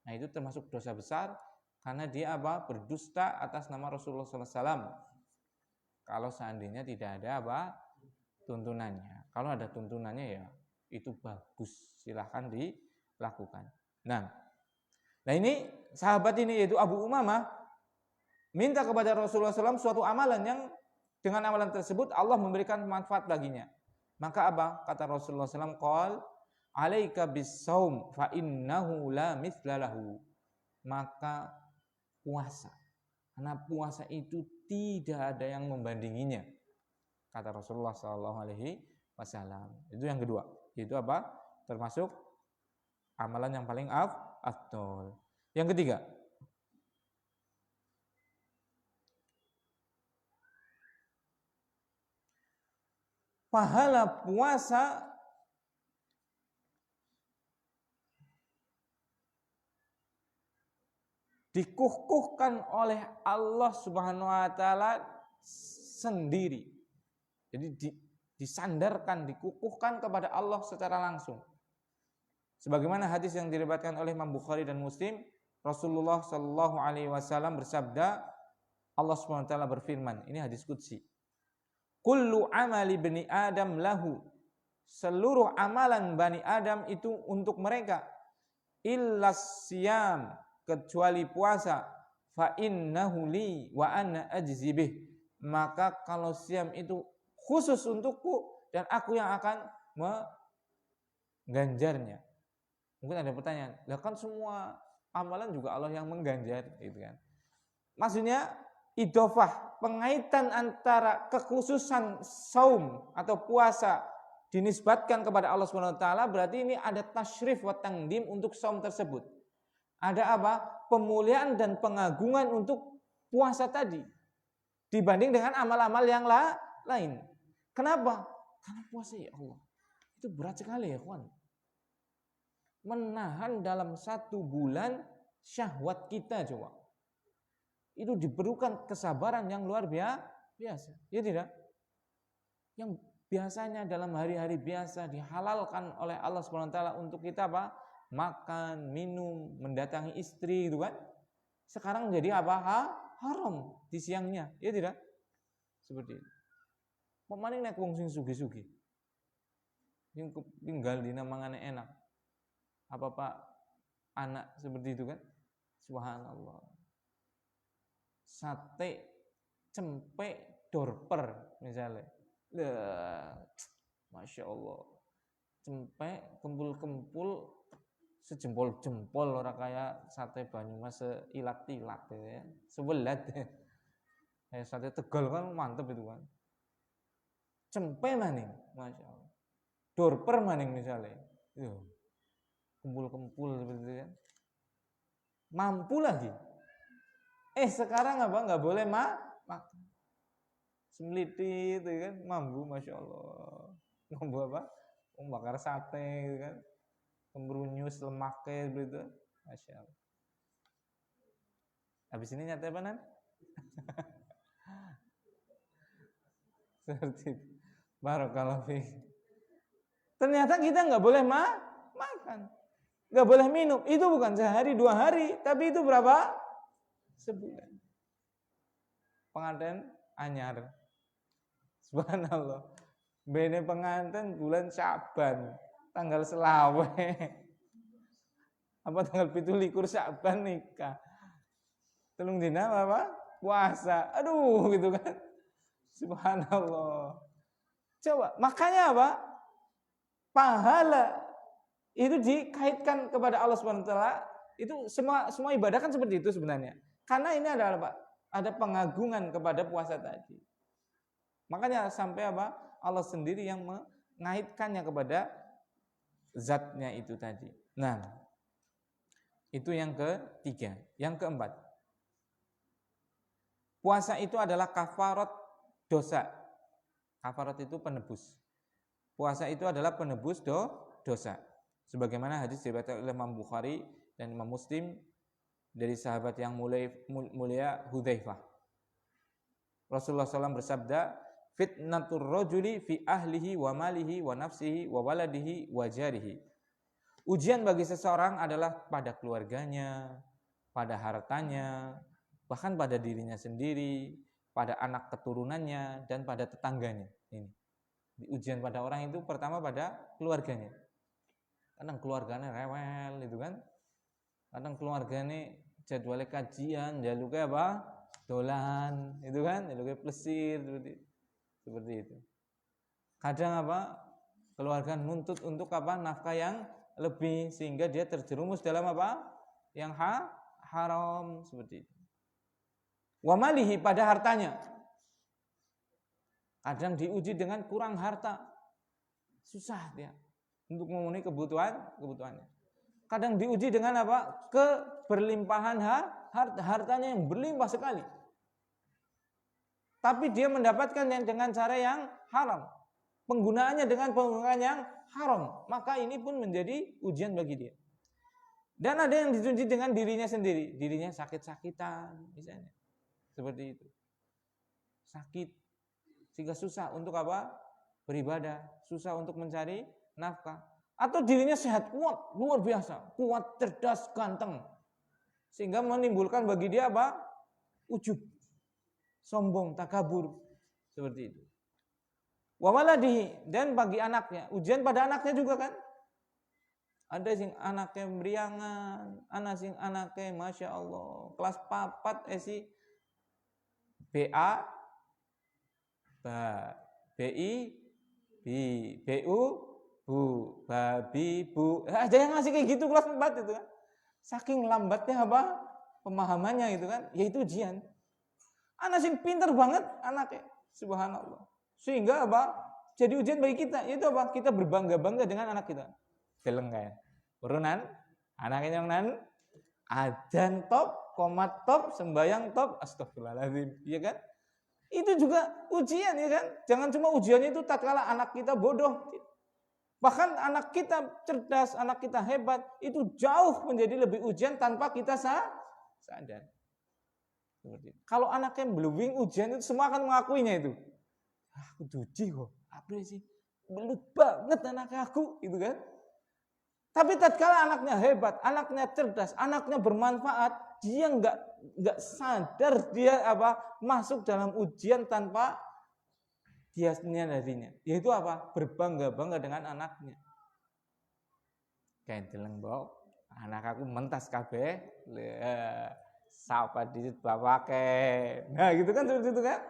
Nah, itu termasuk dosa besar karena dia apa? Berdusta atas nama Rasulullah SAW. Kalau seandainya tidak ada apa? Tuntunannya. Kalau ada tuntunannya ya itu bagus, silahkan dilakukan. Nah ini sahabat ini yaitu Abu Umamah minta kepada Rasulullah SAW suatu amalan yang dengan amalan tersebut Allah memberikan manfaat baginya. Maka apa? Kata Rasulullah SAW, "Qal alaika bis-shaum fa innahu la mithlalahu." Maka puasa. Karena puasa itu tidak ada yang membandinginya. Kata Rasulullah SAW. Itu yang kedua. Itu apa? Termasuk amalan yang paling afdol. Yang ketiga, pahala puasa dikukuhkan oleh Allah Subhanahu wa taala sendiri. Jadi disandarkan, dikukuhkan kepada Allah secara langsung. Sebagaimana hadis yang diriwayatkan oleh Imam Bukhari dan Muslim, Rasulullah Shallallahu alaihi wasallam bersabda, Allah Subhanahu wa taala berfirman, ini hadis qudsi. Kullu amali bani Adam lahu. Seluruh amalan Bani Adam itu untuk mereka. Illas siyam, kecuali puasa. Fa innahu li wa ana ajzi bih. Maka kalau siam itu khusus untukku dan aku yang akan mengganjarnya. Mungkin ada pertanyaan, lah kan semua amalan juga Allah yang mengganjar, gitu kan? Maksudnya idofah, pengaitan antara kekhususan saum atau puasa dinisbatkan kepada Allah Subhanahu wa taala, berarti ini ada tasyrif wa tangdim untuk saum tersebut. Ada apa? Pemuliaan dan pengagungan untuk puasa tadi dibanding dengan amal-amal yang lain. Kenapa? Karena puasa ya Allah itu berat sekali ya kawan. Menahan dalam 1 bulan syahwat kita coba. Itu diperlukan kesabaran yang luar biasa. Ya tidak? Yang biasanya dalam hari-hari biasa dihalalkan oleh Allah SWT untuk kita apa? Makan, minum, mendatangi istri gitu kan. Sekarang jadi apa? Haram di siangnya. Ya tidak? Seperti itu. Pemaning nek wong sing sugih-sugih. Sing tinggal di namangane enak. Apa Pak anak seperti itu kan? Subhanallah. Sate cempek dorper misalnya. Masya Allah. Cempek kempul-kempul sejempol-jempol orang kayak sate Banyumas seilat-ilat ya. Sebelat. Kayak sate Tegal kan mantep itu kan. Cempek maning, Masya Allah. Dorper maning misalnya. kumpul-kumpul seperti itu kan. Mampu lagi. Sekarang apa? Nggak boleh makan. Semliti itu kan, mampu, masya Allah. Mampu apa? Bakar sate gitu kan, kemrunyus lemaknya begitu, masya Allah. Habis ini nyata apa nan? Seperti itu. Barakallahu fiik. Ternyata kita nggak boleh makan, nggak boleh minum. Itu bukan sehari 2 hari, tapi itu berapa? Sebulan. Pengantin anyar. Subhanallah. Bene pengantin bulan Syaban, tanggal selawe. Apa tanggal 17 Syaban nikah. Telung dina apa? Puasa. Aduh gitu kan. Subhanallah. Coba, makanya apa? Pahala itu dikaitkan kepada Allah Subhanahu wa taala. Itu semua ibadah kan seperti itu sebenarnya. Karena ini adalah apa? Ada pengagungan kepada puasa tadi. Makanya sampai apa? Allah sendiri yang mengaitkannya kepada zatnya itu tadi. Nah, itu yang ketiga. Yang keempat, puasa itu adalah kafarat dosa. Kafarat itu penebus. Puasa itu adalah penebus dosa. Sebagaimana hadis diriwayatkan oleh Imam Bukhari dan Imam Muslim dari sahabat yang mulia Hudzaifah. Rasulullah SAW bersabda, fitnatur rajuli fi ahlihi wa malihi wa nafsihi wa waladihi wa jarihi. Ujian bagi seseorang adalah pada keluarganya, pada hartanya, bahkan pada dirinya sendiri, pada anak keturunannya, dan pada tetangganya. Ini ujian pada orang itu pertama pada keluarganya. Kadang keluarganya rewel itu kan. Kadang keluarganya jadwalnya kajian, jaluknya apa? Dolan, itu kan, jaluknya plesir seperti itu. Kadang apa? Keluarga nuntut untuk apa? Nafkah yang lebih sehingga dia terjerumus dalam apa? Yang haram seperti itu. Wa malihi, pada hartanya. Kadang diuji dengan kurang harta. Susah dia untuk memenuhi kebutuhannya. Kadang diuji dengan apa? Keberlimpahan hartanya yang berlimpah sekali. Tapi dia mendapatkan dengan cara yang haram. Penggunaannya dengan penggunaan yang haram. Maka ini pun menjadi ujian bagi dia. Dan ada yang diuji dengan dirinya sendiri. Dirinya sakit-sakitan misalnya. Seperti itu. Sakit. Sehingga susah untuk apa? Beribadah. Susah untuk mencari nafkah. Atau dirinya sehat, kuat, luar biasa. Kuat, cerdas, ganteng. Sehingga menimbulkan bagi dia apa? Ujub. Sombong, takabur. Seperti itu. Wa waladihi, dan bagi anaknya. Ujian pada anaknya juga kan. Ada sing anaknya beriangan, ana sing anaknya Masya Allah. Kelas 4 esi BA, BI, BU, Bu, babi, bu. Ada yang ngasih kayak gitu kelas 4 itu kan. Saking lambatnya apa? Pemahamannya itu kan. Ya itu ujian. Anak sing pinter banget anaknya. Subhanallah. Sehingga apa? Jadi ujian bagi kita. Itu apa? Kita berbangga-bangga dengan anak kita. Deleng kayak. Urunan. Anaknya yang nan. Adzan top, komat top, sembayang top. Astagfirullahaladzim. Iya kan? Itu juga ujian ya kan. Jangan cuma ujiannya itu tatkala anak kita bodoh. Bahkan anak kita cerdas, anak kita hebat, itu jauh menjadi lebih ujian tanpa kita sadar. Seperti itu. Kalau anaknya belum ujian itu semua akan mengakuinya itu. Aku duji kok, apa sih? Belut banget anaknya aku, gitu kan? Tapi tatkala anaknya hebat, anaknya cerdas, anaknya bermanfaat, dia nggak sadar dia apa masuk dalam ujian tanpa dia menyadarinya. Yaitu apa? Berbangga-bangga dengan anaknya. Kayak deleng bau, anak aku mentas kabeh, sapa disit bapake. Nah, gitu kan seperti itu kan?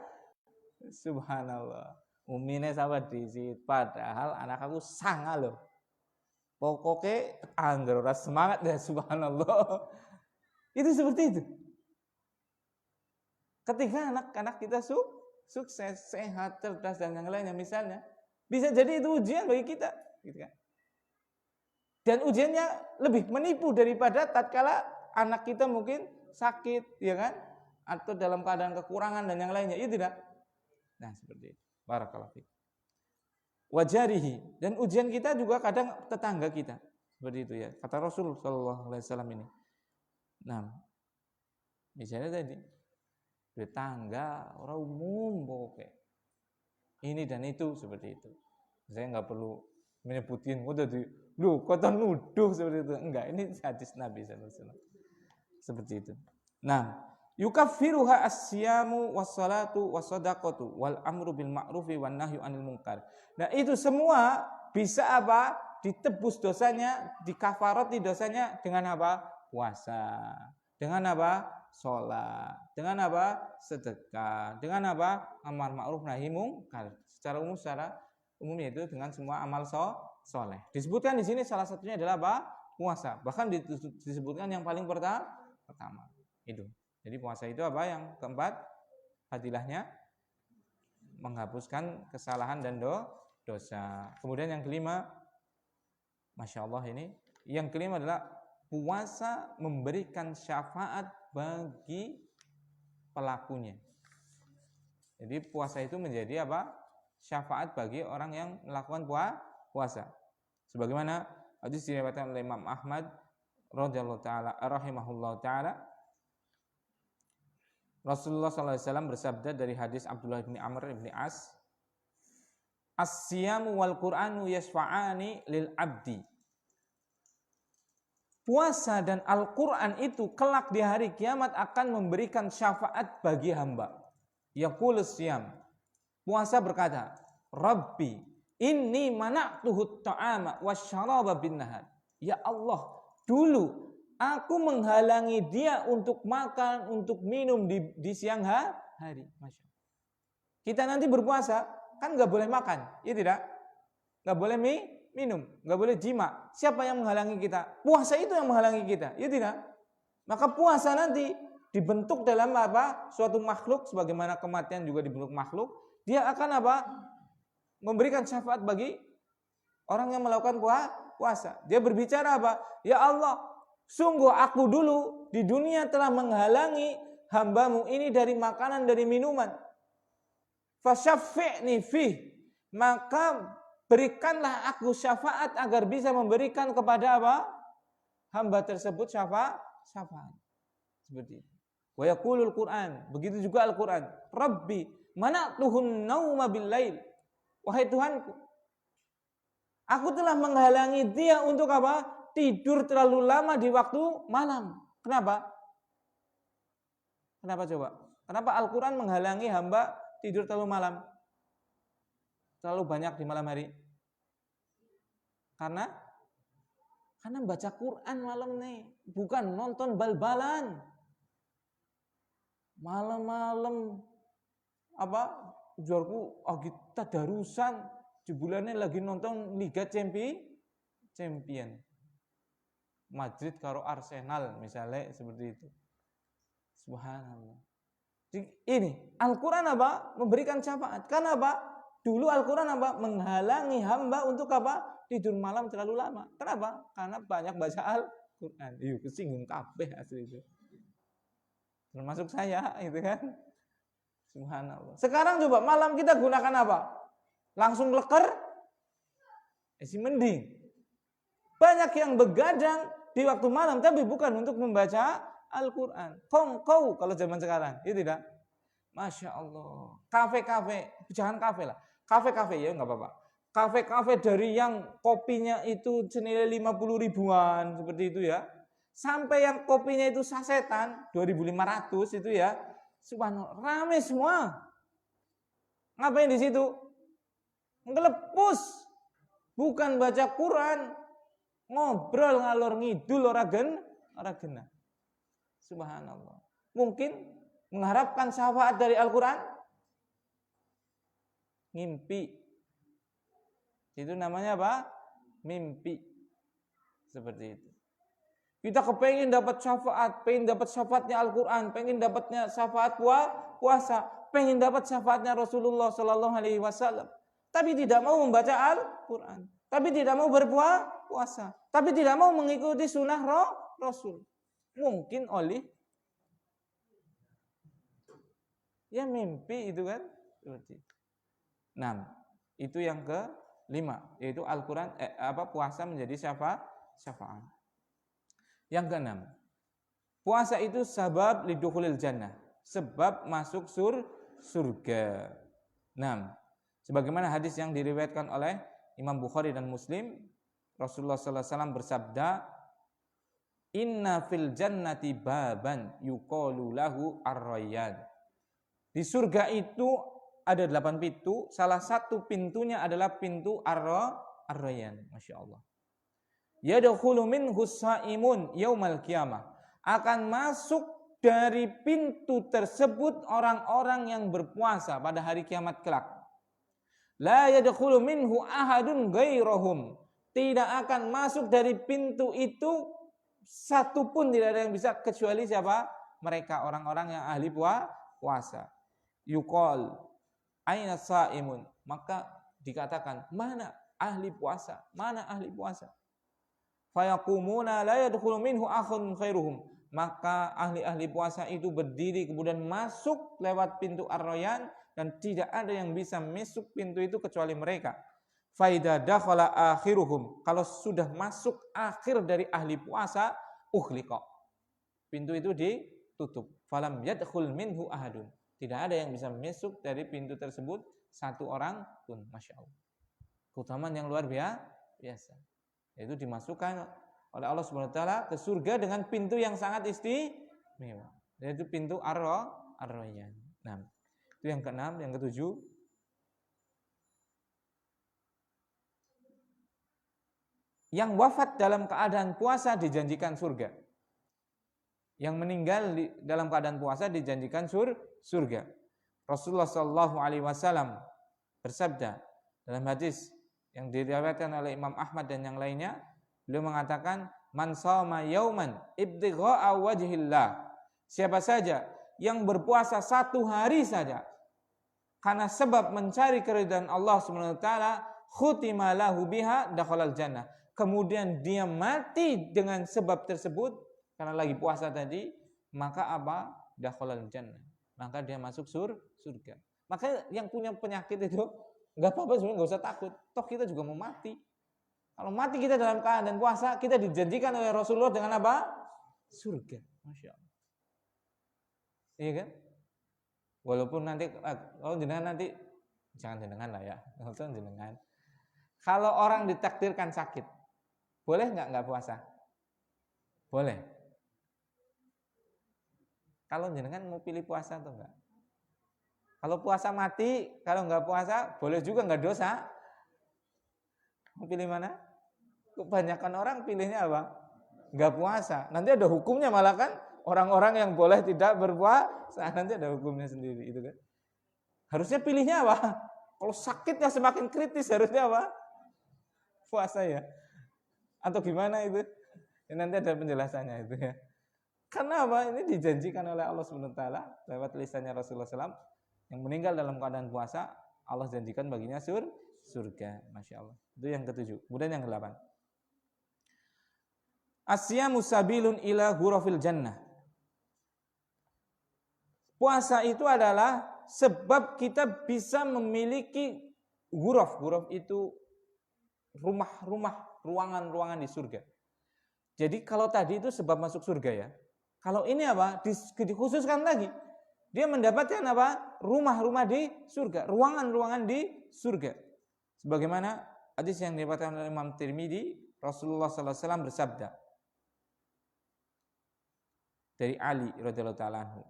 Subhanallah. Umine sapa disit, padahal anak aku sanga loh. Pokoknya anggar ora semangat deh, subhanallah. Itu seperti itu. Ketika anak-anak kita sukses, sehat, cerdas dan yang lainnya misalnya, bisa jadi itu ujian bagi kita, gitu kan. Dan ujiannya lebih menipu daripada tatkala anak kita mungkin sakit, ya kan? Atau dalam keadaan kekurangan dan yang lainnya, itu tidak. Nah, seperti itu. Barakallahu fiik. Wajarihi, dan ujian kita juga kadang tetangga kita. Seperti itu ya. Kata Rasul sallallahu alaihi wasallam ini. Nah, misalnya tadi tetangga orang umum pokoknya. Ini dan itu seperti itu. Saya nggak perlu menyebutin tadi, lu kota nuduh seperti itu. Enggak, ini hadis Nabi sallallahu alaihi wasallam. Seperti itu. Nah, yukaffiruha as-siyamu was-salatu was-shadaqatu wal amru bil ma'rufi wan nahyu 'anil munkar. Nah, itu semua bisa apa? Ditebus dosanya, dikafarati dosanya dengan apa? Puasa. Dengan apa? Salat. Dengan apa? Sedekah. Dengan apa? Amar ma'ruf nahi munkar. Secara umum itu dengan semua amal soleh. Disebutkan di sini salah satunya adalah apa? Puasa. Bahkan disebutkan yang paling pertama. Itu. Jadi puasa itu apa? Yang keempat, fadilahnya menghapuskan kesalahan dan dosa. Kemudian yang kelima, Masya Allah ini, yang kelima adalah puasa memberikan syafaat bagi pelakunya. Jadi puasa itu menjadi apa? Syafaat bagi orang yang melakukan puasa. Sebagaimana hadis diriwayatkan oleh Imam Ahmad radhiyallahu taala rahimahullahu taala, Rasulullah SAW bersabda dari hadis Abdullah bin Amr bin As, as-siyamu wal Qur'anu yashfa'ani lil abdi. Puasa dan Al-Quran itu kelak di hari kiamat akan memberikan syafaat bagi hamba. Yaqulus siyam. Puasa berkata, Rabbi, inni mana'tuhu ta'ama wasyaraba bin nahar. Ya Allah, dulu aku menghalangi dia untuk makan, untuk minum di siang hari. Masya Allah. Kita nanti berpuasa, kan nggak boleh makan, ya tidak? Nggak boleh minum, nggak boleh jima. Siapa yang menghalangi kita? Puasa itu yang menghalangi kita, ya tidak? Maka puasa nanti dibentuk dalam apa? Suatu makhluk, sebagaimana kematian juga dibentuk makhluk. Dia akan apa? Memberikan syafaat bagi orang yang melakukan puasa. Dia berbicara apa? Ya Allah, sungguh aku dulu di dunia telah menghalangi hambamu ini dari makanan, dari minuman. Fasyaffi'ni fih. Maka berikanlah aku syafaat agar bisa memberikan kepada apa? Hamba tersebut syafaat. Seperti itu. Wa yaqulul Qur'an. Begitu juga Al-Quran. Rabbi, mana'tuhun nauma bil lail. Wahai Tuhanku, aku telah menghalangi dia untuk apa? Tidur terlalu lama di waktu malam. Kenapa? Kenapa coba? Kenapa Al-Quran menghalangi hamba tidur terlalu malam? Terlalu banyak di malam hari? Karena baca Quran malam nih, bukan nonton bal-balan. Malam-malam apa? Juarku kita darusan di bulannya lagi nonton Liga Champion. Madrid karo Arsenal misalnya seperti itu. Subhanallah. Ini Al-Quran apa? Memberikan syafaat. Karena apa? Dulu Al-Quran apa? Menghalangi hamba untuk apa? Tidur malam terlalu lama. Kenapa? Karena banyak baca Al-Quran. Kesinggung kabeh asli itu. Termasuk saya, gitu kan? Subhanallah. Sekarang coba malam kita gunakan apa? Langsung leker? Si mending. Banyak yang begadang di waktu malam, tapi bukan untuk membaca Al-Quran. Kongkow kalau zaman sekarang, itu tidak. Masya Allah. Kafe-kafe, jangan kafe lah. Kafe-kafe ya nggak apa-apa. Kafe-kafe dari yang kopinya itu senilai 50 ribuan seperti itu ya, sampai yang kopinya itu sasetan 2.500 itu ya, subhanallah, rame semua. Ngapain di situ? Ngelepus, bukan baca Quran, ngobrol ngalor ngidul ora genah. Subhanallah. Mungkin mengharapkan syafaat dari Al-Quran, ngimpi. Itu namanya apa? Mimpi. Seperti itu. Kita kepengen dapat syafaat, pengen dapat syafaatnya Al-Quran, pengen dapatnya syafaat puasa, pengen dapat syafaatnya Rasulullah Sallallahu Alaihi Wasallam, tapi tidak mau membaca Al-Quran. tapi tidak mau berpuasa, tapi tidak mau mengikuti sunnah Rasul. Mungkin oleh ya mimpi itu kan seperti itu. 6. Itu yang ke-5, yaitu Al-Qur'an puasa menjadi syafaat. Yang ke-6, puasa itu sabab lidukhulil jannah, sebab masuk surga. 6. Sebagaimana hadis yang diriwayatkan oleh Imam Bukhari dan Muslim, Rasulullah sallallahu alaihi wasallam bersabda, "Inna fil jannati baban yuqalu lahu ar-rayyan." Di surga itu ada 8 pintu, salah satu pintunya adalah pintu ar-rayyan. Masya Allah. Yadkhulu minhu shaimun yaumal qiyamah. Akan masuk dari pintu tersebut orang-orang yang berpuasa pada hari kiamat kelak. La yadkhulu minhu ahadun ghairahum. Tidak akan masuk dari pintu itu satu pun, tidak ada yang bisa kecuali siapa? Mereka, orang-orang yang ahli puasa. Yuqal aina saimun, maka dikatakan, mana ahli puasa? Mana ahli puasa? Fayaqumuna la yadkhulu minhu akhun khairuhum. Maka ahli-ahli puasa itu berdiri kemudian masuk lewat pintu ar-rayyan dan tidak ada yang bisa masuk pintu itu kecuali mereka. Faida dakhala akhiruhum, kalau sudah masuk akhir dari ahli puasa, ughliqa, pintu itu ditutup. Falam yadkhul minhu ahadun, tidak ada yang bisa masuk dari pintu tersebut satu orang pun. Masya Allah, keutamaan yang luar biasa, yaitu dimasukkan oleh Allah Subhanahu wa taala ke surga dengan pintu yang sangat istimewa, yaitu pintu ar-rayyan. Nah, itu yang ke-6. Yang ke-7, yang wafat dalam keadaan puasa dijanjikan surga. Yang meninggal dalam keadaan puasa dijanjikan surga. Rasulullah sallallahu alaihi wasallam bersabda dalam hadis yang diriwayatkan oleh Imam Ahmad dan yang lainnya, beliau mengatakan, man shoma yauman ibtigha'a wajhillah. Siapa saja yang berpuasa satu hari saja karena sebab mencari keridhaan Allah Subhanahu wa taala, khutima lahu biha dakhalal jannah. Kemudian dia mati dengan sebab tersebut karena lagi puasa tadi, maka apa? Dakhalal jannah. Maka dia masuk surga. Maka yang punya penyakit itu enggak apa-apa sebenarnya, enggak usah takut. Toh kita juga mau mati. Kalau mati kita dalam keadaan puasa, kita dijanjikan oleh Rasulullah dengan apa? Surga. Masya Allah. Iya kan? Walaupun nanti, jenengan nanti, jangan jenengan lah ya. Jenengan. Kalau orang ditakdirkan sakit, boleh nggak puasa? Boleh. Kalau jenengan mau pilih puasa atau enggak? Kalau puasa mati, kalau nggak puasa, boleh juga, nggak dosa. Mau pilih mana? Kebanyakan orang pilihnya apa? Nggak puasa. Nanti ada hukumnya malah kan, orang-orang yang boleh tidak berpuasa nanti ada hukumnya sendiri, itu kan. Harusnya pilihnya apa? Kalau sakitnya semakin kritis harusnya apa? Puasa ya. Atau gimana itu? Ya, nanti ada penjelasannya itu ya. Karena apa? Ini dijanjikan oleh Allah Subhanahu wa taala lewat lisannya Rasulullah SAW, yang meninggal dalam keadaan puasa, Allah janjikan baginya surga. Masya Allah. Itu yang ke-7. Kemudian yang ke-8. Asyamu sabilun ila ghurafil jannah. Puasa itu adalah sebab kita bisa memiliki ghuraf. Ghuraf itu rumah-rumah, ruangan-ruangan di surga. Jadi kalau tadi itu sebab masuk surga ya. Kalau ini apa? Dikhususkan lagi. Dia mendapatkan apa? Rumah-rumah di surga, ruangan-ruangan di surga. Sebagaimana hadis yang diriwayatkan oleh Imam Tirmidzi, Rasulullah sallallahu alaihi wasallam bersabda dari Ali radhiyallahu taala anhu,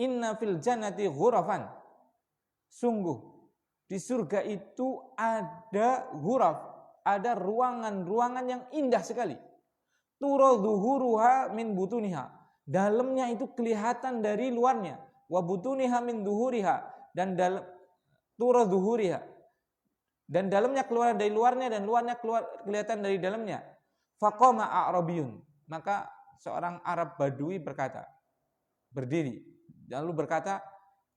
"Inna fil jannati ghurafan." Sungguh di surga itu ada ghuraf, ada ruangan-ruangan yang indah sekali. Turadhuhuruha min butuniha. Dalamnya itu kelihatan dari luarnya. Wa butuniha min duhuriha, dan dalam turadhuhuriha. Dan dalamnya keluar dari luarnya dan luarnya keluar kelihatan dari dalamnya. Faqama a'rabiyun. Maka seorang Arab Badui berkata, berdiri, lalu berkata,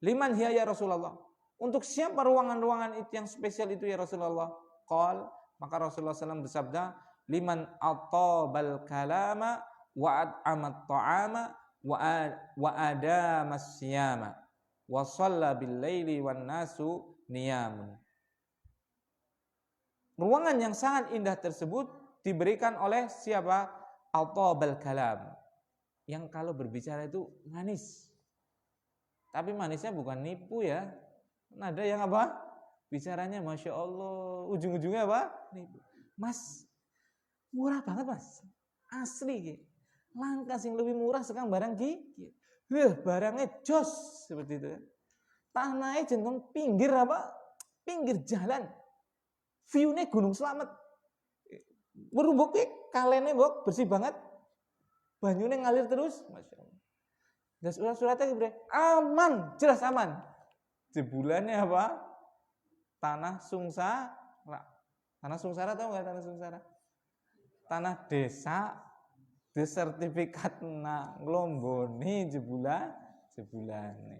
"Liman hiya ya Rasulullah?" Untuk siapa ruangan-ruangan itu yang spesial itu ya Rasulullah? qol, maka Rasulullah SAW bersabda, liman atabal kalama wa at'amat ta'ama wa adamas siyama wa shalla bil laili wan nasu niyamun. Ruangan yang sangat indah tersebut diberikan oleh siapa? Atabal kalam, yang kalau berbicara itu manis. Tapi manisnya bukan nipu ya. Ada yang apa? Bicaranya Masya Allah, ujung-ujungnya apa? Nipu. Mas, murah banget mas. Asli. Langka sing lebih murah sekarang barang barangnya jos. Seperti itu. Tanahnya jeneng pinggir apa? Pinggir jalan. View-nya Gunung Slamet. Berumbuk kalene bok bersih banget. Banyunya ngalir terus. Masya Allah. Dan surat-suratnya bre, aman, jelas aman. Jebulannya apa? Tanah Sungsara. Tanah Sungsara tahu nggak tanah Sungsara? Tanah desa, sertifikat nglomboni jebulane.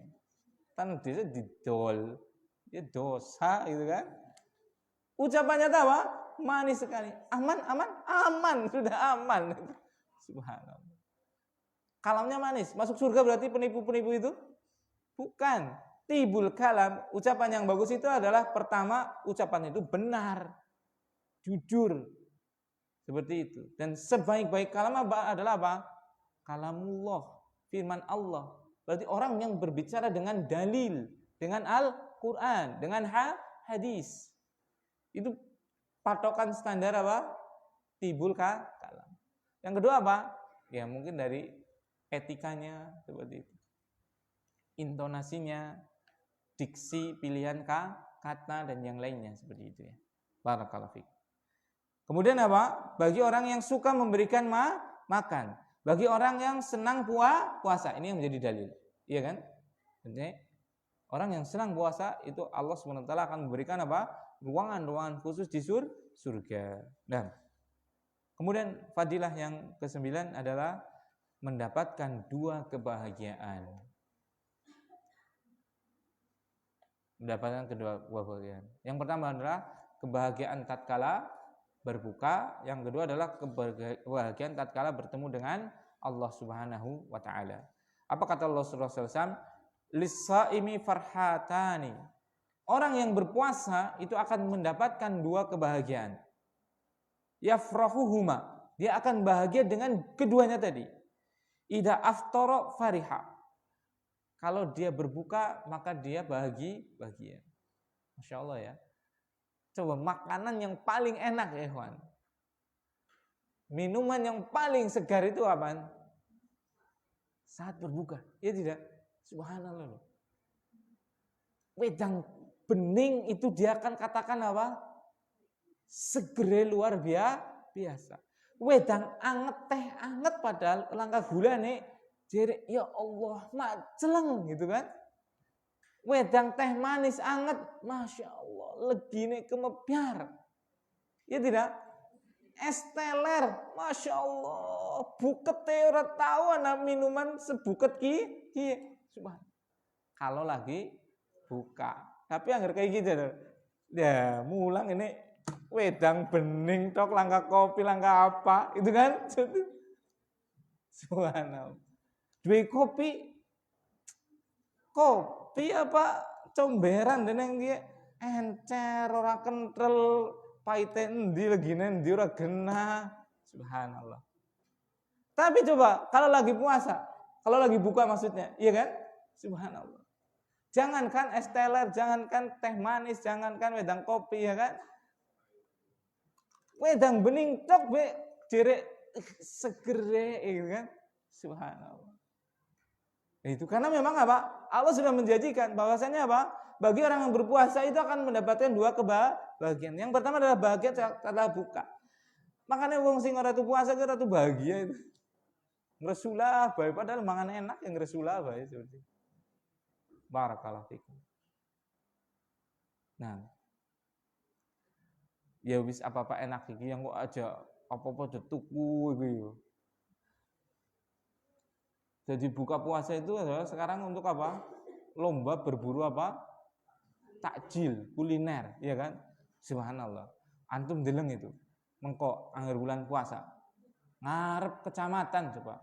Tanah desa didol, ya dosa gitu kan? Ucapannya apa? Manis sekali. Aman, sudah aman. Subhanallah. Kalamnya manis. Masuk surga berarti penipu-penipu itu? Bukan. Tibul kalam, ucapan yang bagus itu adalah pertama, ucapan itu benar, jujur. Seperti itu. Dan sebaik-baik kalam adalah apa? Kalamullah, firman Allah. Berarti orang yang berbicara dengan dalil, dengan Al-Quran, dengan hadis. Itu patokan standar apa? Tibul kalam. Yang kedua apa? Ya mungkin dari etikanya seperti itu. Intonasinya, diksi, pilihan kata dan yang lainnya seperti itu ya. Barakallahu fiik. Kemudian apa? Bagi orang yang suka memberikan makan, bagi orang yang senang puasa, ini yang menjadi dalil. Iya kan? Jadi, orang yang senang puasa itu Allah SWT akan memberikan apa? Ruangan-ruangan khusus di surga. Nah, kemudian fadilah yang ke-9 adalah mendapatkan 2 kebahagiaan. Mendapatkan kedua kebahagiaan. Yang pertama adalah kebahagiaan tatkala berbuka, yang kedua adalah kebahagiaan tatkala bertemu dengan Allah Subhanahu wa taala. Apa kata Rasulullah SAW? Lis-shaimi farhatani. Orang yang berpuasa itu akan mendapatkan 2 kebahagiaan. Yafrahuhuma. Dia akan bahagia dengan keduanya tadi. Idza aftara fariha. Kalau dia berbuka maka dia bahagia. Masya Allah ya. Coba makanan yang paling enak ya ikhwan. Minuman yang paling segar itu apaan? Saat berbuka. Ya tidak? Subhanallah. Wedang bening itu dia akan katakan apa? Segere luar biasa. Wedang anget, teh anget padahal langkah gula nih. Jadi ya Allah, maceleng gitu kan. Wedang teh manis anget, Masya Allah, legine kemebyar. Ya tidak? Es teler, Masya Allah, buket ora tahu ana minuman sebuket ki. Subhanallah. Kalau lagi buka. Tapi anggar kayak gitu ya, mulang ini wedang bening tok, langkah kopi, langkah apa, itu kan? Subhanallah. Dua kopi apa comberan deneng ki encer ora kentrel paite endi legine endi ora genah. Subhanallah. Tapi coba kalau lagi puasa, kalau lagi buka maksudnya, iya kan? Subhanallah. Jangankan es teler, jangankan teh manis, jangankan wedang kopi ya kan? Wedang bening tok be jerek segere gitu kan? Subhanallah. Itu karena memang apa? Allah sudah menjanjikan bahwasanya apa? Bagi orang yang berpuasa itu akan mendapatkan 2 kebahagiaan. Yang pertama adalah bahagia setelah buka. Makanya wong sing ora puasa ki ora bahagia itu. Ngresulah bae padahal mangan enak yang ngresulah bae seperti. Barakallahu fikum. Nah. Ya wis apa-apa enak iki yang kok aja apa-apa tuku iki. Jadi buka puasa itu adalah sekarang untuk apa? Lomba berburu apa? Takjil, kuliner, ya kan? Subhanallah. Antum deleng itu. Mengko anggar bulan puasa. Ngarep kecamatan coba.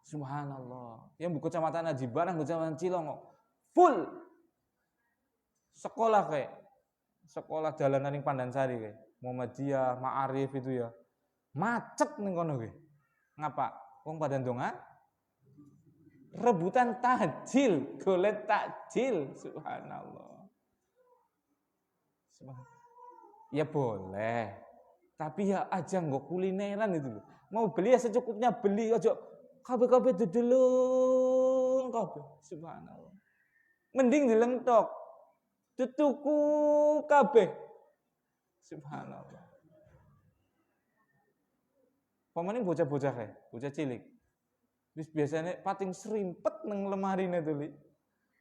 Subhanallah. Yang buku kecamatan Haji Barang, kecamatan Cilongo. Full. Sekolah kayak. Sekolah jalanan ning Pandansari kayak. Muhammadiyah, Ma'arif itu ya. Macet ning kono kayak. Ngapa? Wong pada ndonga rebutan takjil, golek takjil. Subhanallah. Ya boleh. Tapi ya aja nggak kulineran itu. Mau beli ya secukupnya beli aja. Kabeh-kabeh dedelung kabeh. Subhanallah. Mending dilentok. Tutuku kabeh. Subhanallah. Pamane bocah-bocah kae, bocah cilik. Wis biasanya pating serimpet nang lemarine tuh li.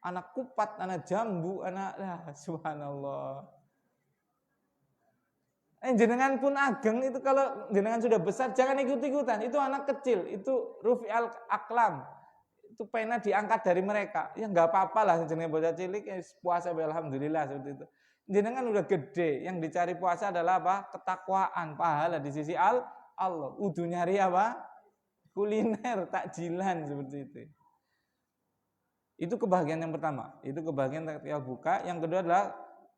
Anak kupat, anak jambu, anak subhanallah. Jenengan pun ageng itu kalau jenengan sudah besar jangan ikut-ikutan. Itu anak kecil, itu rufi'al aklam. Itu pena diangkat dari mereka. Ya enggak apa-apa lah jenengan bocah cilik ya puasa alhamdulillah seperti itu. Jenengan udah gede, yang dicari puasa adalah apa? Ketakwaan, pahala di sisi Allah. Udu nyari apa? Kuliner, takjilan seperti itu. Itu kebahagiaan yang pertama. Itu kebahagiaan tatkala buka. Yang kedua adalah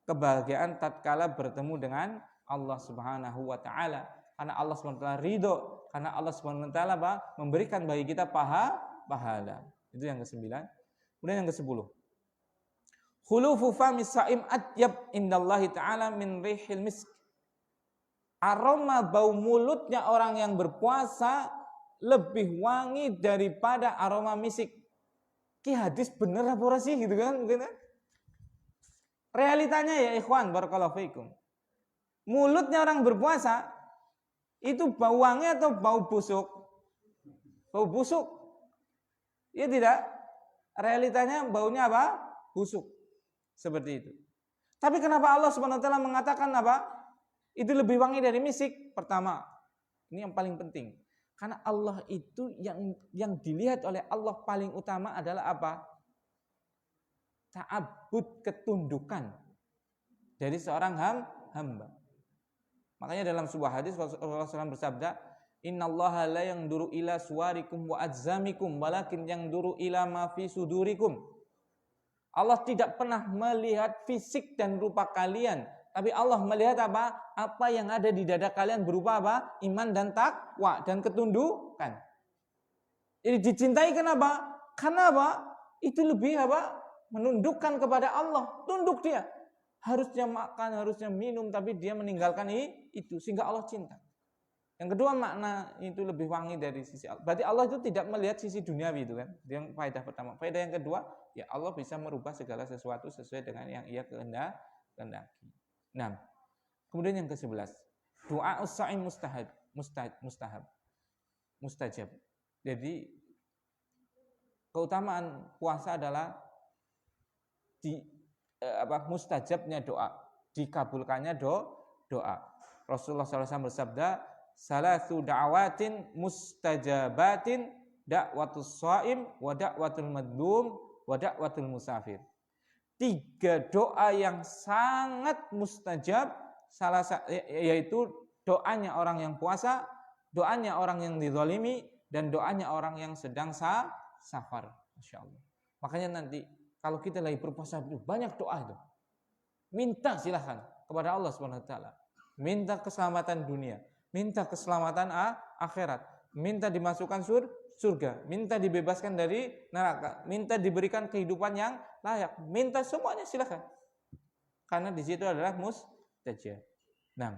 kebahagiaan tatkala bertemu dengan Allah Subhanahu wa taala. Karena Allah Subhanahu wa taala ridho, karena Allah Subhanahu wa taala memberikan bagi kita pahala. Itu yang ke-9. Kemudian yang ke-10. Khulufu famis saim atyab indallahi taala min rihil misk. Aroma bau mulutnya orang yang berpuasa lebih wangi daripada aroma misik. Ki hadis bener apa ora sih gitu kan mungkin kan? Realitanya ya ikhwan barakallahu fiikum. Mulutnya orang berpuasa itu bau wangi atau bau busuk? Bau busuk. Iya tidak? Realitanya baunya apa? Busuk. Seperti itu. Tapi kenapa Allah Subhanahu wa taala mengatakan apa? Itu lebih wangi dari misik? Pertama, ini yang paling penting. Karena Allah itu yang dilihat oleh Allah paling utama adalah apa? Ta'abbud, ketundukan dari seorang hamba. Makanya dalam sebuah hadis Rasulullah SAW bersabda, Innallaha la yanzuru ila suwarikum wa ajzamikum walakin yanzuru ila ma fi sudurikum. Allah tidak pernah melihat fisik dan rupa kalian, tapi Allah melihat apa? Apa yang ada di dada kalian berupa apa? Iman dan takwa dan ketundukan. Jadi dicintai kenapa? Karena apa? Itu lebih apa? Menundukkan kepada Allah, tunduk dia. Harusnya makan, harusnya minum, tapi dia meninggalkan itu sehingga Allah cinta. Yang kedua makna itu lebih wangi dari sisi Allah. Berarti Allah itu tidak melihat sisi duniawi itu kan. Yang faedah pertama. Faedah yang kedua, ya Allah bisa merubah segala sesuatu sesuai dengan yang Ia kehendaki. Nah, kemudian yang ke-11, doa us-saim mustajab. Jadi keutamaan puasa adalah mustajabnya doa, dikabulkannya doa. Rasulullah SAW bersabda, salasu da'awatin mustajabatin da'watus shaim wa da'watul madlum wa da'watul musafir. 3 doa yang sangat mustajab, yaitu doanya orang yang puasa, doanya orang yang dizalimi, dan doanya orang yang sedang safar. Masya Allah. Makanya nanti kalau kita lagi berpuasa banyak doa itu. Minta silahkan kepada Allah Subhanahu wa taala. Minta keselamatan dunia, minta keselamatan akhirat, minta dimasukkan surga, minta dibebaskan dari neraka, minta diberikan kehidupan yang layak, minta semuanya silahkan. Karena di situ adalah mustajab. Nah,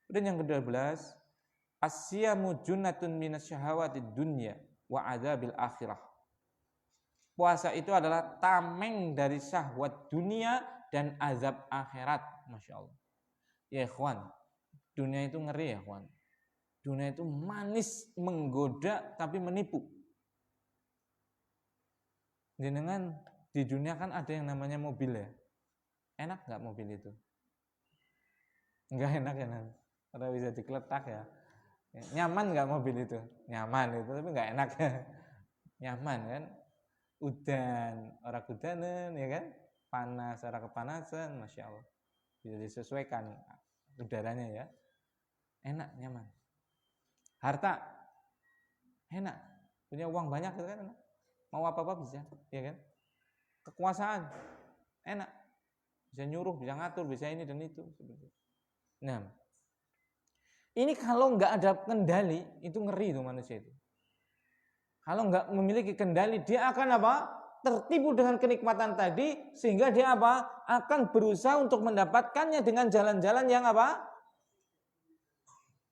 kemudian yang ke-12, asyamu junnatun minasyahawatid dunya wa adzabil akhirah. Puasa itu adalah tameng dari syahwat dunia dan azab akhirat. Masya Allah. Ya ikhwan, dunia itu ngeri ya ikhwan. Dunia itu manis, menggoda, tapi menipu. Jenengan di dunia kan ada yang namanya mobil ya. Enak nggak mobil itu? Nggak enak ya nanti. Karena bisa dikeletak ya. Nyaman nggak mobil itu? Nyaman itu, tapi nggak enak ya. Nyaman kan? Udan, orang udanan ya kan, panas, orang kepanasan, masya Allah, bisa disesuaikan. udaranya ya. Enak, nyaman. Harta enak, punya uang banyak kan enak. Mau apa-apa bisa, ya kan? Kekuasaan enak. Bisa nyuruh, bisa ngatur, bisa ini dan itu seperti. Nah, ini kalau nggak ada kendali, itu ngeri tuh manusia itu. Kalau nggak memiliki kendali, dia akan apa? Tertipu dengan kenikmatan tadi, sehingga dia apa? Akan berusaha untuk mendapatkannya dengan jalan-jalan yang apa?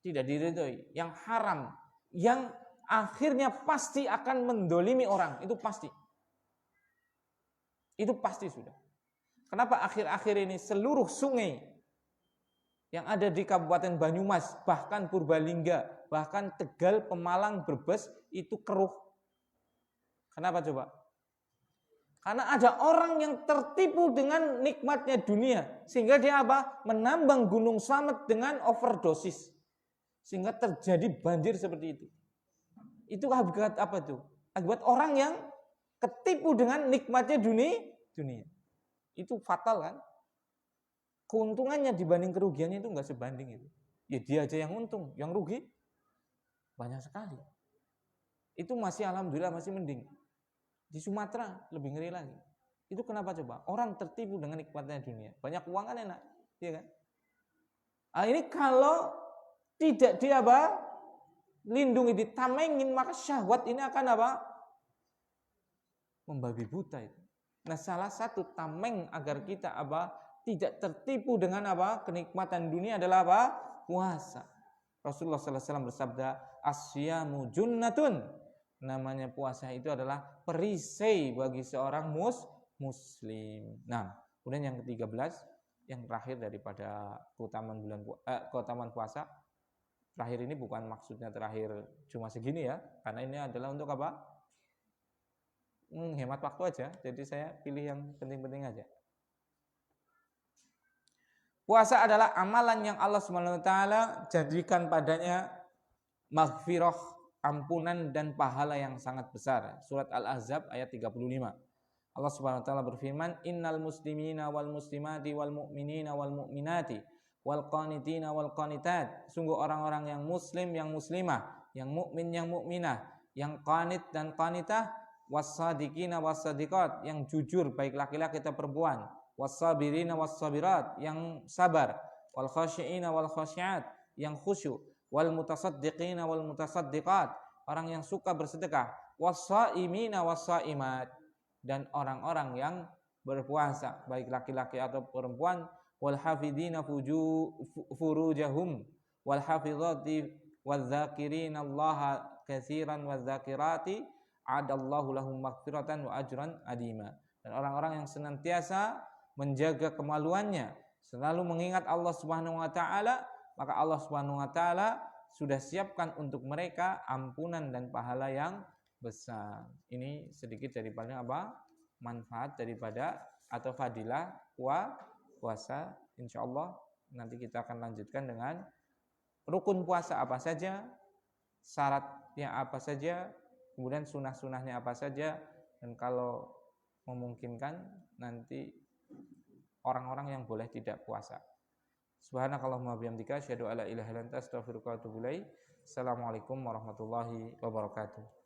Tidak diridhoi, yang haram, yang akhirnya pasti akan mendolimi orang, itu pasti. Itu pasti sudah. Kenapa akhir-akhir ini seluruh sungai yang ada di Kabupaten Banyumas, bahkan Purbalingga, bahkan Tegal, Pemalang, Brebes itu keruh. Kenapa coba? Karena ada orang yang tertipu dengan nikmatnya dunia, sehingga dia apa? Menambang Gunung Slamet dengan overdosis. Sehingga terjadi banjir seperti itu. Itu akibat apa tuh? Akibat orang yang ketipu dengan nikmatnya dunia. Itu fatal kan? Keuntungannya dibanding kerugiannya itu enggak sebanding itu. Ya dia aja yang untung, yang rugi banyak sekali. Itu masih alhamdulillah masih mending. Di Sumatera lebih ngeri lagi. Itu kenapa coba? Orang tertipu dengan nikmatnya dunia. Banyak uang kan enak, iya kan? Nah, ini kalau tidak dia apa? Lindungi, ditamengin, maka syahwat ini akan apa? Membabi buta itu. Nah, salah satu tameng agar kita apa? Tidak tertipu dengan apa? Kenikmatan dunia adalah apa? Puasa. Rasulullah SAW bersabda, "Asyamu junnatun." Namanya puasa itu adalah perisai bagi seorang muslim. Nah, kemudian yang ke-13, yang terakhir daripada keutamaan puasa. Terakhir ini bukan maksudnya terakhir cuma segini ya, karena ini adalah untuk apa? Menghemat waktu aja, jadi saya pilih yang penting-penting aja. Puasa adalah amalan yang Allah SWT jadikan padanya maghfirah, ampunan dan pahala yang sangat besar. Surat Al-Ahzab ayat 35. Allah SWT berfirman, "Innal muslimina wal muslimati wal mu'minina wal mu'minati wal qanitina wal qanitat." Sungguh orang-orang yang muslim, yang muslimah, yang mukmin, yang mukminah, yang qanit dan qanitah, was-sadiqina was-sadiqat, yang jujur baik laki-laki atau perempuan, was-sabirina was-sabirat, yang sabar, wal khashiina wal khashiat, yang khusyuk, wal mutasaddiqina wal mutasaddiqat, orang yang suka bersedekah, was-saimina was-saimat, dan orang-orang yang berpuasa baik laki-laki atau perempuan, wal hafidina furujahum wal hafizati wadz-dzakirina Allaha katsiran wadz-dzakirati adallahu lahum maghfiratan wa ajran adima. Dan orang-orang yang senantiasa menjaga kemaluannya, selalu mengingat Allah Subhanahu wa taala, maka Allah Subhanahu wa taala sudah siapkan untuk mereka ampunan dan pahala yang besar. Ini sedikit daripada apa? Manfaat daripada atau fadilah puasa. Insyaallah nanti kita akan lanjutkan dengan rukun puasa apa saja, syaratnya apa saja, kemudian sunah-sunahnya apa saja, dan kalau memungkinkan nanti orang-orang yang boleh tidak puasa. Subhanakallahumma bihamdika asyhadu alla ilaha illa anta astaghfiruka wa atubu ilaik. Assalamualaikum warahmatullahi wabarakatuh.